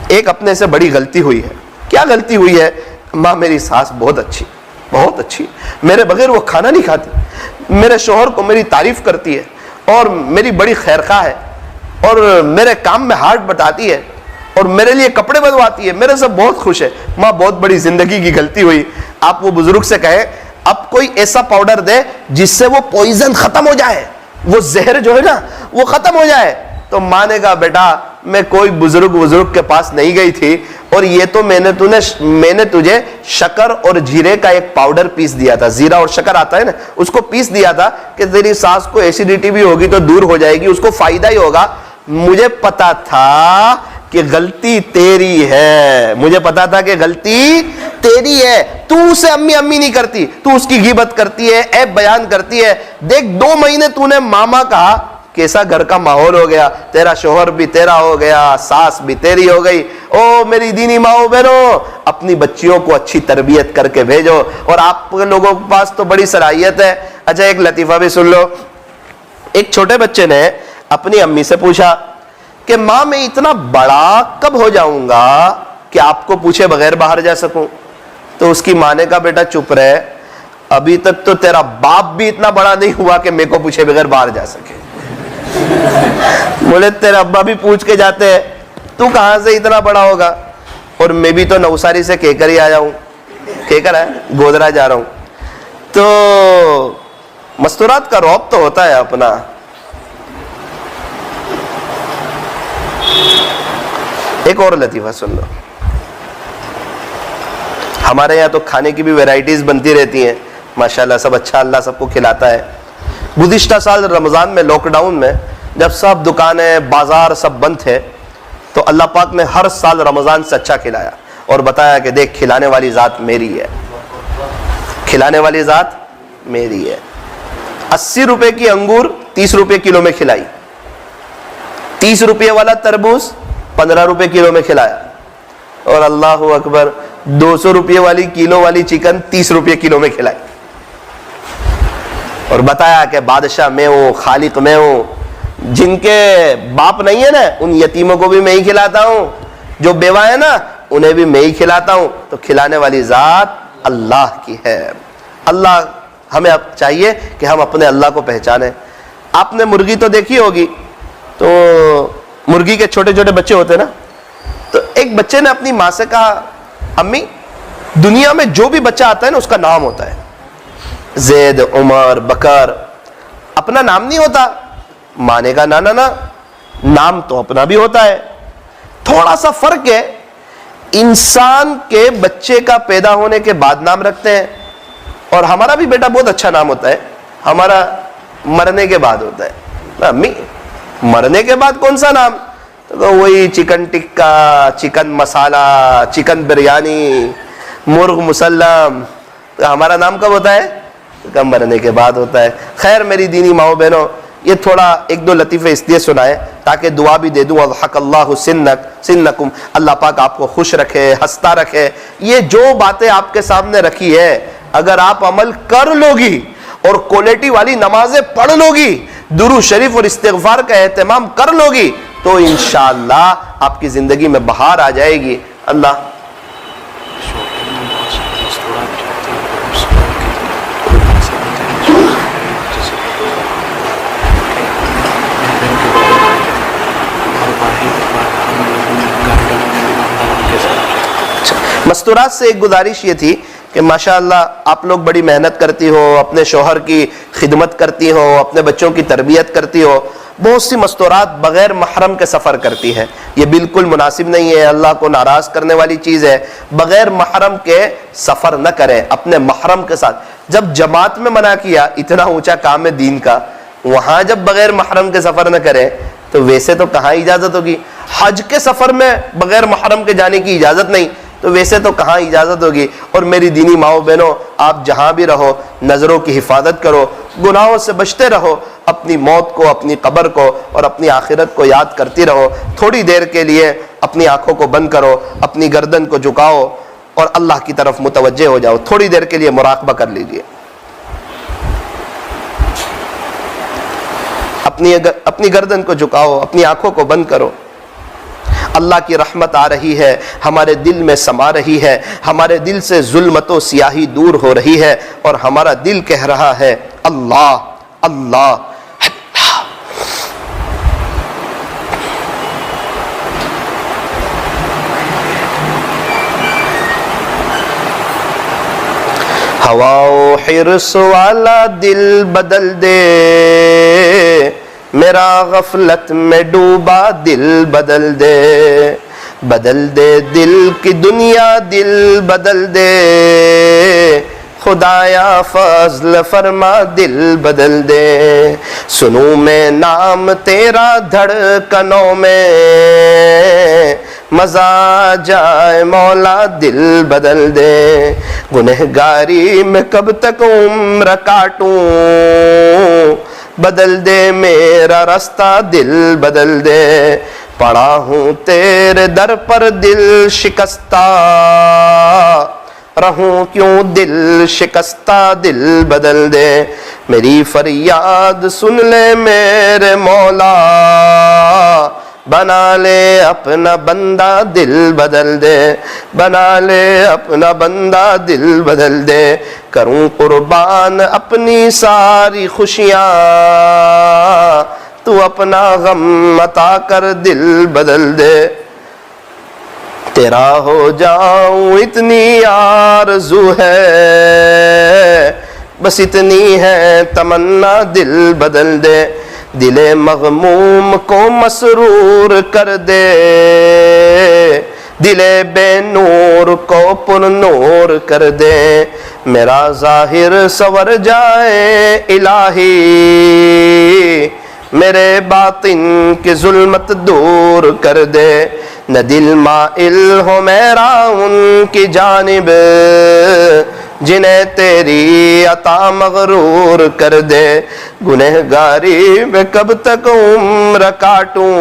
ایک اپنے سے بڑی غلطی ہوئی ہے. کیا غلطی ہوئی ہے؟ ماں میری ساس بہت اچھی, میرے بغیر وہ کھانا نہیں کھاتی, میرے شوہر کو میری تعریف کرتی ہے اور میری بڑی خیرخواہ ہے اور میرے کام میں ہاتھ بٹاتی ہے اور میرے لیے کپڑے بنواتی ہے, میرے سے بہت خوش ہے. ماں بہت بڑی زندگی کی غلطی ہوئی. آپ وہ بزرگ سے کہیں اب کوئی ایسا پاؤڈر دے جس سے وہ پوائزن ختم ہو جائے, وہ زہر جو ہے نا وہ ختم ہو جائے. تو ماں نے کہا بیٹا میں کوئی بزرگ کے پاس نہیں گئی تھی, اور یہ تو میں نے تجھے شکر اور جیرے کا ایک پاؤڈر پیس دیا تھا, زیرہ اور شکر آتا ہے نا, اس کو پیس دیا تھا کہ تیری ساس کو ایسیڈیٹی بھی ہوگی تو دور ہو جائے گی, اس کو فائدہ ہی ہوگا. مجھے پتا تھا کہ غلطی تیری ہے, مجھے پتا تھا کہ غلطی تیری ہے, تو اسے امی امی نہیں کرتی, تو اس کی غیبت کرتی ہے, عیب بیان کرتی ہے. دیکھ 2 مہینے تو نے ماما کہا, کیسا گھر کا ماحول ہو گیا, تیرا شوہر بھی تیرا ہو گیا, ساس بھی تیری ہو گئی. او میری دینی ماؤں بہنوں, اپنی بچیوں کو اچھی تربیت کر کے بھیجو. اور آپ لوگوں کے پاس تو بڑی صلاحیت ہے. اچھا ایک لطیفہ بھی سن لو. ایک چھوٹے بچے نے اپنی امی سے پوچھا کہ ماں میں اتنا بڑا کب ہو جاؤں گا کہ آپ کو پوچھے بغیر باہر جا سکوں؟ تو اس کی ماں نے کہا بیٹا چپ رہے, ابھی تک تو تیرا باپ بھی اتنا بڑا نہیں ہوا کہ میرے کو پوچھے بغیر باہر جا سکے. بولے تیرے ابا بھی پوچھ کے جاتے ہیں, تو کہاں سے اتنا بڑا ہوگا؟ اور میں بھی تو نوساری سے کہہ کر ہی آیا ہوں, کہہ کر ہے گودرا جا رہا ہوں. تو مستورات کا رعب تو ہوتا ہے اپنا. ایک اور لطیفہ سن لو. ہمارے یہاں تو کھانے کی بھی ویرائٹیز بنتی رہتی ہیں ماشاءاللہ, سب اچھا اللہ سب کو کھلاتا ہے. گزشتہ سال رمضان میں لاک ڈاؤن میں جب سب دکانیں بازار سب بند تھے تو اللہ پاک نے ہر سال رمضان سے اچھا کھلایا اور بتایا کہ دیکھ کھلانے والی ذات میری ہے, کھلانے والی ذات میری ہے. 80 روپے کی انگور 30 روپے کلو میں کھلائی, 30 روپے والا تربوز 15 روپے کلو میں کھلایا, اور اللہ اکبر 200 روپے والی کلو والی چکن 30 روپے کلو میں کھلائی. اور بتایا کہ بادشاہ میں ہوں, خالق میں ہوں, جن کے باپ نہیں ہے نا ان یتیموں کو بھی میں ہی کھلاتا ہوں, جو بیوہ ہے نا انہیں بھی میں ہی کھلاتا ہوں. تو کھلانے والی ذات اللہ کی ہے. اللہ ہمیں اب چاہیے کہ ہم اپنے اللہ کو پہچانیں. آپ نے مرغی تو دیکھی ہوگی, تو مرغی کے چھوٹے چھوٹے بچے ہوتے ہیں نا, تو ایک بچے نے اپنی ماں سے کہا امی دنیا میں جو بھی بچہ آتا ہے نا اس کا نام ہوتا ہے, زید, عمر, بکر, اپنا نام نہیں ہوتا. ماں نے کہا نا, نام تو اپنا بھی ہوتا ہے. تھوڑا سا فرق ہے, انسان کے بچے کا پیدا ہونے کے بعد نام رکھتے ہیں, اور ہمارا بھی بیٹا بہت اچھا نام ہوتا ہے, ہمارا مرنے کے بعد ہوتا ہے. امی مرنے کے بعد کون سا نام؟ تو وہی چکن ٹکا, چکن مسالہ, چکن بریانی, مرغ مسلم. تو ہمارا نام کب ہوتا ہے؟ کب مرنے کے بعد ہوتا ہے. خیر میری دینی ماؤں بہنوں, یہ تھوڑا 1-2 لطیفے اس لیے سنائے تاکہ دعا بھی دے دوں, وَضْحَكَ اللَّهُ سِنَّكُمْ, اللہ پاک آپ کو خوش رکھے, ہنستا رکھے. یہ جو باتیں آپ کے سامنے رکھی ہے اگر آپ عمل کر لو گی اور کوالٹی والی نمازیں پڑھ لو گی, درود شریف اور استغفار کا اہتمام کر لو گی, تو انشاءاللہ آپ کی زندگی میں بہار آ جائے گی. اللہ مستورات سے ایک گزارش یہ تھی کہ ماشاءاللہ آپ لوگ بڑی محنت کرتی ہو, اپنے شوہر کی خدمت کرتی ہو, اپنے بچوں کی تربیت کرتی ہو, بہت سی مستورات بغیر محرم کے سفر کرتی ہے، یہ بالکل مناسب نہیں ہے، اللہ کو ناراض کرنے والی چیز ہے۔ بغیر محرم کے سفر نہ کریں، اپنے محرم کے ساتھ۔ جب جماعت میں منع کیا، اتنا اونچا کام ہے دین کا، وہاں جب بغیر محرم کے سفر نہ کریں تو ویسے تو کہاں اجازت ہوگی؟ حج کے سفر میں بغیر محرم کے جانے کی اجازت نہیں، تو ویسے تو کہاں اجازت ہوگی؟ اور میری دینی ماؤں بہنوں، آپ جہاں بھی رہو نظروں کی حفاظت کرو، گناہوں سے بچتے رہو، اپنی موت کو، اپنی قبر کو اور اپنی آخرت کو یاد کرتی رہو۔ تھوڑی دیر کے لیے اپنی آنکھوں کو بند کرو، اپنی گردن کو جھکاؤ اور اللہ کی طرف متوجہ ہو جاؤ، تھوڑی دیر کے لیے مراقبہ کر لیجئے۔ اپنی گردن کو جھکاؤ، اپنی آنکھوں کو بند کرو۔ اللہ کی رحمت آ رہی ہے، ہمارے دل میں سما رہی ہے، ہمارے دل سے ظلمت و سیاہی دور ہو رہی ہے، اور ہمارا دل کہہ رہا ہے اللہ اللہ اللہ۔ ہوا و حرص والا دل بدل دے، میرا غفلت میں ڈوبا دل بدل دے، بدل دے دل کی دنیا دل بدل دے، خدایا فضل فرما دل بدل دے، سنوں میں نام تیرا دھڑکنوں میں، مزہ جائے مولا دل بدل دے، گنہگاری میں کب تک عمر کاٹوں، بدل دے میرا راستہ دل بدل دے، پڑا ہوں تیرے در پر دل شکستہ، رہوں کیوں دل شکستہ دل بدل دے، میری فریاد سن لے میرے مولا، بنا لے اپنا بندہ دل بدل دے، بنا لے اپنا بندہ دل بدل دے، کروں قربان اپنی ساری خوشیاں، تو اپنا غم عطا کر دل بدل دے، تیرا ہو جاؤں اتنی آرزو ہے، بس اتنی ہے تمنا دل بدل دے، دل مغموم کو مسرور کر دے، دل بے نور کو پر نور کر دے، میرا ظاہر سور جائے الہی، میرے باطن کی ظلمت دور کر دے، نہ دل مائل ہو میرا ان کی جانب، جنہیں تیری عطا مغرور کر دے، گنہگاری میں کب تک عمر کاٹوں،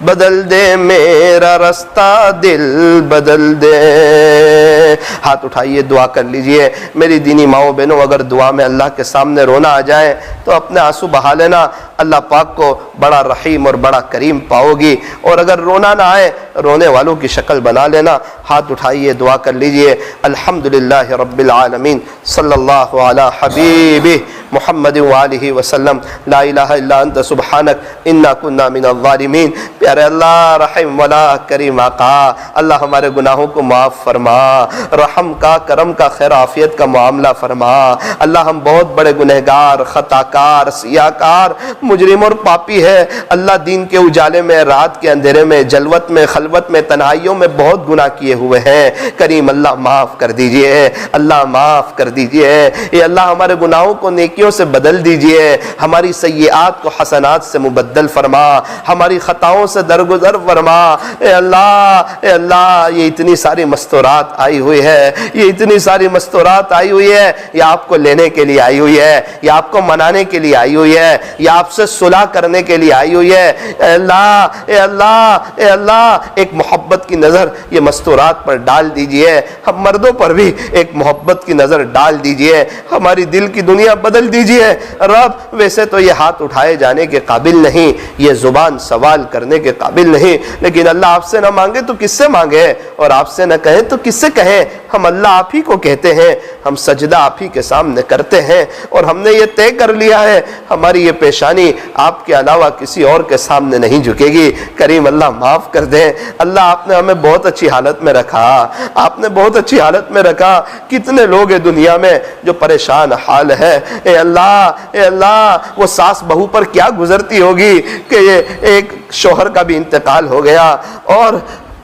بدل دے میرا راستہ دل بدل دے۔ ہاتھ اٹھائیے، دعا کر لیجئے۔ میری دینی ماؤں بہنوں، اگر دعا میں اللہ کے سامنے رونا آ جائے تو اپنے آنسو بہا لینا، اللہ پاک کو بڑا رحیم اور بڑا کریم پاؤ گی، اور اگر رونا نہ آئے رونے والوں کی شکل بنا لینا۔ ہاتھ اٹھائیے، دعا کر لیجئے۔ الحمدللہ رب العالمین، صلی اللہ علی حبیبہ محمد وآلہ وسلم، لا الہ الا انت سبحانک انا کنا من الظالمین۔ پیارے اللہ، رحم والا کریم آقا، اللہ ہمارے گناہوں کو معاف فرما، رحم کا، کرم کا، خیر عافیت کا معاملہ فرما۔ اللہ ہم بہت بڑے گنہگار، خطاکار، سیاکار، مجرم اور پاپی ہے۔ اللہ دین کے اجالے میں، رات کے اندھیرے میں، جلوت میں، خلوت میں، تنہائیوں میں بہت گناہ کیے ہوئے ہیں۔ کریم اللہ معاف کر دیجئے، اللہ معاف کر دیجئے۔ اے اللہ ہمارے گناہوں کو نیکیوں سے بدل دیجئے، ہماری سیئات کو حسنات سے مبدل فرما، ہماری خطاؤں سے درگزر فرما۔ اے اللہ یہ اتنی ساری مستورات آئی ہوئی ہے، یہ اتنی ساری مستورات آئی ہوئی ہے، یہ آپ کو لینے کے لیے آئی ہوئی ہے، یہ آپ کو منانے کے لیے آئی ہوئی ہے، یہ آپ سے صلح کرنے کے لیے آئی ہوئی ہے۔ اے اللہ، اے اللہ، اے اللہ، ایک محبت کی نظر یہ مستورات پر ڈال دیجئے، ہم مردوں پر بھی ایک محبت کی نظر ڈال دیجئے، ہماری دل کی دنیا بدل دیجئے۔ رب، ویسے تو یہ ہاتھ اٹھائے جانے کے قابل نہیں، یہ زبان سوال کرنے کے قابل نہیں، لیکن اللہ آپ سے نہ مانگے تو کس سے مانگے، اور آپ سے نہ کہیں تو کس سے کہیں۔ ہم اللہ آپ ہی کو کہتے ہیں, ہم سجدہ آپ ہی کے سامنے کرتے ہیں, اور ہم نے یہ طے کر لیا ہے ہماری یہ پیشانی آپ کے علاوہ کسی اور کے سامنے نہیں جھکے گی. کریم اللہ معاف کر دیں. اللہ آپ نے ہمیں بہت اچھی حالت میں رکھا, آپ نے بہت اچھی حالت میں رکھا. کتنے لوگ ہیں دنیا میں جو پریشان حال ہے. اے اللہ وہ ساس بہو پر کیا گزرتی ہوگی کہ یہ ایک شوہر کا بھی انتقال ہو گیا اور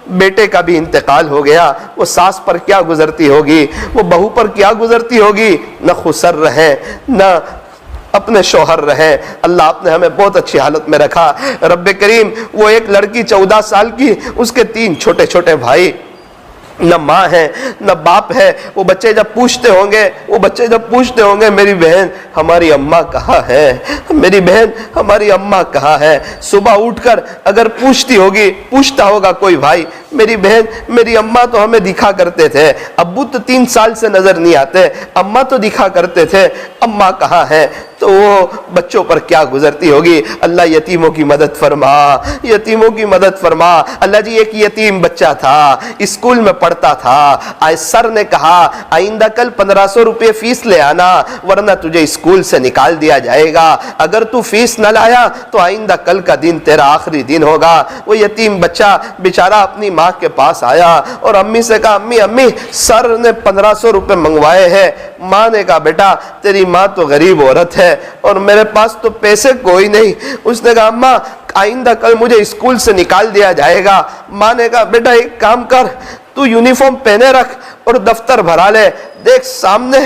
بیٹے کا بھی انتقال ہو گیا. وہ ساس پر کیا گزرتی ہوگی, وہ بہو پر کیا گزرتی ہوگی. نہ خسر رہے نہ اپنے شوہر رہے. اللہ آپ نے ہمیں بہت اچھی حالت میں رکھا. رب کریم وہ ایک لڑکی 14 سال کی, اس کے 3 چھوٹے چھوٹے بھائی, نہ ماں ہے نہ باپ ہے. وہ بچے جب پوچھتے ہوں گے میری بہن ہماری اماں کہاں ہے, میری بہن ہماری اماں کہاں ہے. صبح اٹھ کر اگر پوچھتا ہوگا کوئی بھائی, میری بہن میری اماں تو ہمیں دکھا کرتے تھے, ابو تو 3 سال سے نظر نہیں آتے, اماں تو دکھا کرتے تھے, اماں کہاں ہے. تو وہ بچوں پر کیا گزرتی ہوگی. اللہ یتیموں کی مدد فرما, یتیموں کی مدد فرما. اللہ جی ایک یتیم بچہ تھا, اسکول میں پڑھتا تھا. سر نے کہا آئندہ کل 1500 روپے فیس لے آنا ورنہ تجھے اسکول سے نکال دیا جائے گا. اگر تو فیس نہ لایا تو آئندہ کل کا دن تیرا آخری دن ہوگا. وہ یتیم بچہ بیچارہ اپنی ماں کے پاس آیا اور امی سے کہا امی سر نے 1500 روپے منگوائے ہیں. ماں نے کہا بیٹا تیری ماں تو غریب عورت ہے اور میرے پاس تو پیسے کوئی نہیں. اس نے کہا اماں آئندہ کل مجھے اسکول سے نکال دیا جائے گا. ماں نے کہا بیٹا ایک کام کر, تو یونیفارم پہنے رکھ اور دفتر بھرا لے. دیکھ سامنے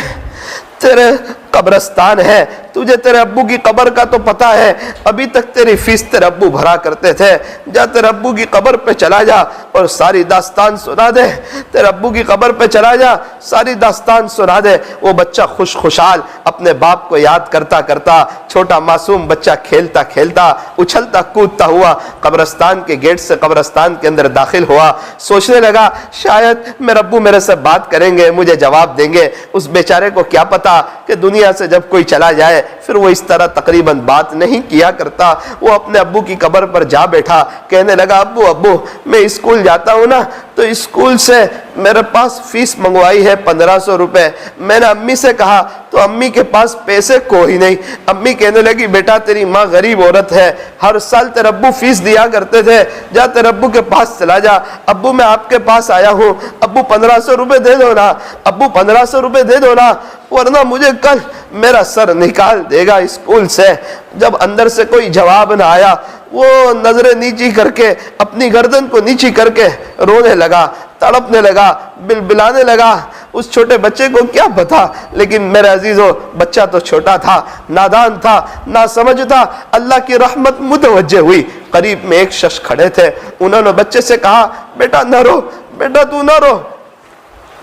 تیرے قبرستان ہے, تجھے تیرے ابو کی قبر کا تو پتا ہے, ابھی تک تیری فیس تیرے ابو بھرا کرتے تھے. جا تیرے ابو کی قبر پہ چلا جا اور ساری داستان سنا دے. تیرے ابو کی قبر پہ چلا جا, ساری داستان سنا دے. وہ بچہ خوشحال اپنے باپ کو یاد کرتا کرتا, چھوٹا معصوم بچہ کھیلتا کھیلتا اچھلتا کودتا ہوا قبرستان کے گیٹ سے قبرستان کے اندر داخل ہوا. سوچنے لگا شاید میرے ابو میرے سے بات کریں گے, مجھے جواب دیں گے. اس بیچارے کو کیا پتا کہ دنیا سے جب کوئی چلا جائے پھر وہ اس طرح تقریباً بات نہیں کیا کرتا. وہ اپنے ابو کی قبر پر جا بیٹھا, کہنے لگا ابو میں اسکول جاتا ہوں نا تو اسکول سے میرے پاس فیس منگوائی ہے 1500 روپے. میں نے امی سے کہا تو امی کے پاس پیسے کوئی نہیں. امی کہنے لگی بیٹا تیری ماں غریب عورت ہے, ہر سال تیرے ابو فیس دیا کرتے تھے, جا تیرے ابو کے پاس چلا جا. ابو میں آپ کے پاس آیا ہوں, ابو 1500 روپے دے دو نا, ابو 1500 روپے دے دو نا ورنہ مجھے کل میرا سر نکال دے گا اسکول سے. جب اندر سے کوئی جواب نہ آیا وہ نظریں نیچی کر کے اپنی گردن کو نیچی کر کے رونے لگا, تڑپنے لگا, بلبلانے لگا. اس چھوٹے بچے کو کیا پتا, لیکن میرے عزیزو بچہ تو چھوٹا تھا, نادان تھا, ناسمجھ تھا. اللہ کی رحمت متوجہ ہوئی. قریب میں ایک شخص کھڑے تھے, انہوں نے بچے سے کہا بیٹا نہ رو, بیٹا تو نہ رو,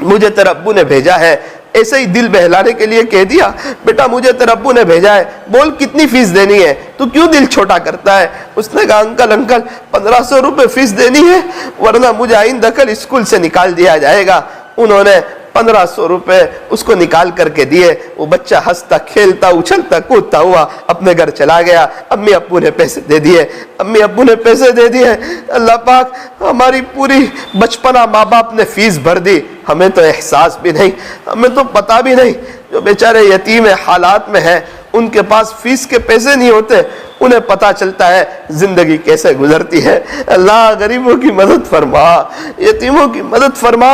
مجھے تیرے ابو نے بھیجا ہے. ایسے ہی دل بہلانے کے لیے کہہ دیا بیٹا مجھے تیرے ابو نے بھیجا ہے, بول کتنی فیس دینی ہے, تو کیوں دل چھوٹا کرتا ہے. اس نے کہا انکل 1500 روپے فیس دینی ہے ورنہ مجھے آئندہ کل اسکول سے نکال دیا جائے گا. انہوں نے 1500 روپے اس کو نکال کر کے دیے. وہ بچہ ہنستا کھیلتا اچھلتا کودتا ہوا اپنے گھر چلا گیا. امی ابو نے پیسے دے دیے, امی ابو نے پیسے دے دیے. اللہ پاک ہماری پوری بچپنا ماں باپ نے فیس بھر دی, ہمیں تو احساس بھی نہیں, ہمیں تو پتا بھی نہیں. جو بیچارے یتیم حالات میں ہیں ان کے پاس فیس کے پیسے نہیں ہوتے, انہیں پتا چلتا ہے زندگی کیسے گزرتی ہے. اللہ غریبوں کی مدد فرما, یتیموں کی مدد فرما,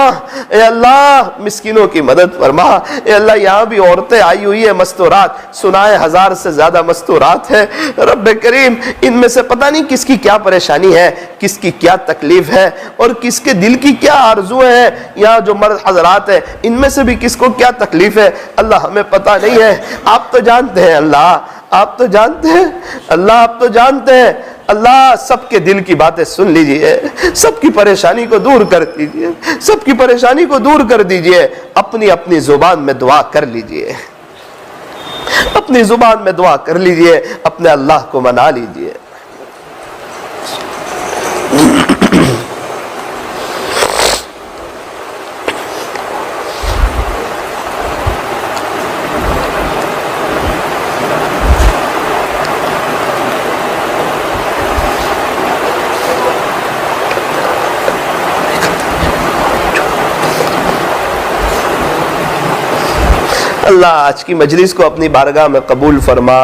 اے اللہ مسکینوں کی مدد فرما. اے اللہ یہاں بھی عورتیں آئی ہوئی ہیں مستورات, سنائے 1000 سے زیادہ مستورات ہیں. رب کریم ان میں سے پتہ نہیں کس کی کیا پریشانی ہے, کس کی کیا تکلیف ہے اور کس کے دل کی کیا آرزویں ہیں. یہاں جو مرد حضرات ہیں ان میں سے بھی کس کو کیا تکلیف ہے اللہ ہمیں پتہ نہیں ہے. آپ تو جانتے ہیں اللہ, آپ تو جانتے ہیں اللہ, آپ تو جانتے ہیں اللہ. سب کے دل کی باتیں سن لیجئے, سب کی پریشانی کو دور کر دیجئے, سب کی پریشانی کو دور کر دیجئے. اپنی اپنی زبان میں دعا کر لیجئے, اپنی زبان میں دعا کر لیجئے, اپنے اللہ کو منا لیجئے. اللہ آج کی مجلس کو اپنی بارگاہ میں قبول فرما،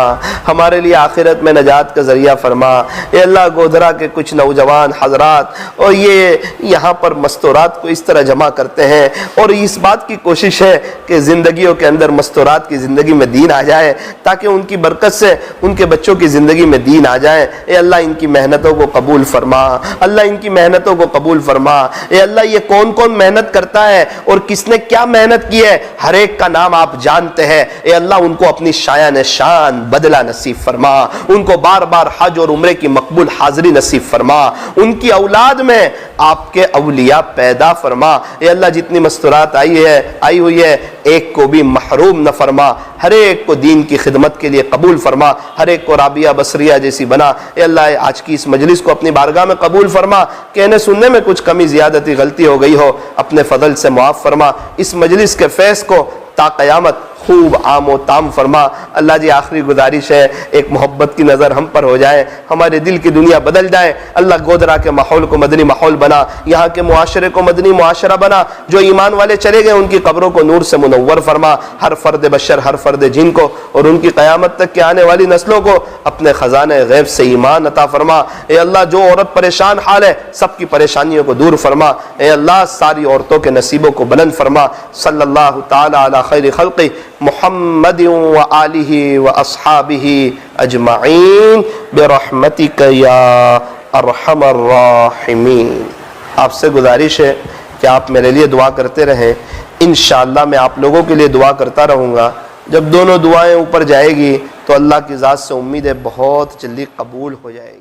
ہمارے لیے آخرت میں نجات کا ذریعہ فرما۔ اے اللہ گودھرا کے کچھ نوجوان حضرات اور یہ یہاں پر مستورات کو اس طرح جمع کرتے ہیں اور اس بات کی کوشش ہے کہ زندگیوں کے اندر مستورات کی زندگی میں دین آ جائے تاکہ ان کی برکت سے ان کے بچوں کی زندگی میں دین آ جائے۔ اے اللہ ان کی محنتوں کو قبول فرما، اللہ ان کی محنتوں کو قبول فرما۔ اے اللہ یہ کون کون محنت کرتا ہے اور کس نے کیا محنت کی ہے، ہر ایک کا نام آپ جانتے ہیں۔ اے اللہ ان کو اپنی شایان شان بدلہ نصیب فرما، ان کو بار بار حج اور عمرے کی مقبول حاضری نصیب فرما، ان کی اولاد میں آپ کے اولیاء پیدا فرما۔ اے اللہ جتنی مستورات آئی ہوئی ہے ایک کو بھی محروم نہ فرما، ہر ایک کو دین کی خدمت کے لیے قبول فرما، ہر ایک کو رابعہ بصریہ جیسی بنا۔ اے اللہ آج کی اس مجلس کو اپنی بارگاہ میں قبول فرما، کہنے سننے میں کچھ کمی زیادتی غلطی ہو گئی ہو اپنے فضل سے معاف فرما، اس مجلس کے فیض کو تا قیامت خوب عام و تام فرما۔ اللہ جی آخری گزارش ہے ایک محبت کی نظر ہم پر ہو جائے، ہمارے دل کی دنیا بدل جائے۔ اللہ گودھرا کے ماحول کو مدنی ماحول بنا، یہاں کے معاشرے کو مدنی معاشرہ بنا، جو ایمان والے چلے گئے ان کی قبروں کو نور سے منور فرما، ہر فرد بشر ہر فرد جن کو اور ان کی قیامت تک کے آنے والی نسلوں کو اپنے خزانے غیب سے ایمان عطا فرما۔ اے اللہ جو عورت پریشان حال ہے سب کی پریشانیوں کو دور فرما۔ اے اللہ ساری عورتوں کے نصیبوں کو بلند فرما۔ صلی اللہ تعالی علی خیر خلقی محمد وآلہ واصحابہ اجمعین برحمتک یا ارحم الراحمین۔ آپ سے گزارش ہے کہ آپ میرے لیے دعا کرتے رہیں، انشاءاللہ میں آپ لوگوں کے لیے دعا کرتا رہوں گا۔ جب دونوں دعائیں اوپر جائے گی تو اللہ کی ذات سے امید ہے بہت جلدی قبول ہو جائے گی۔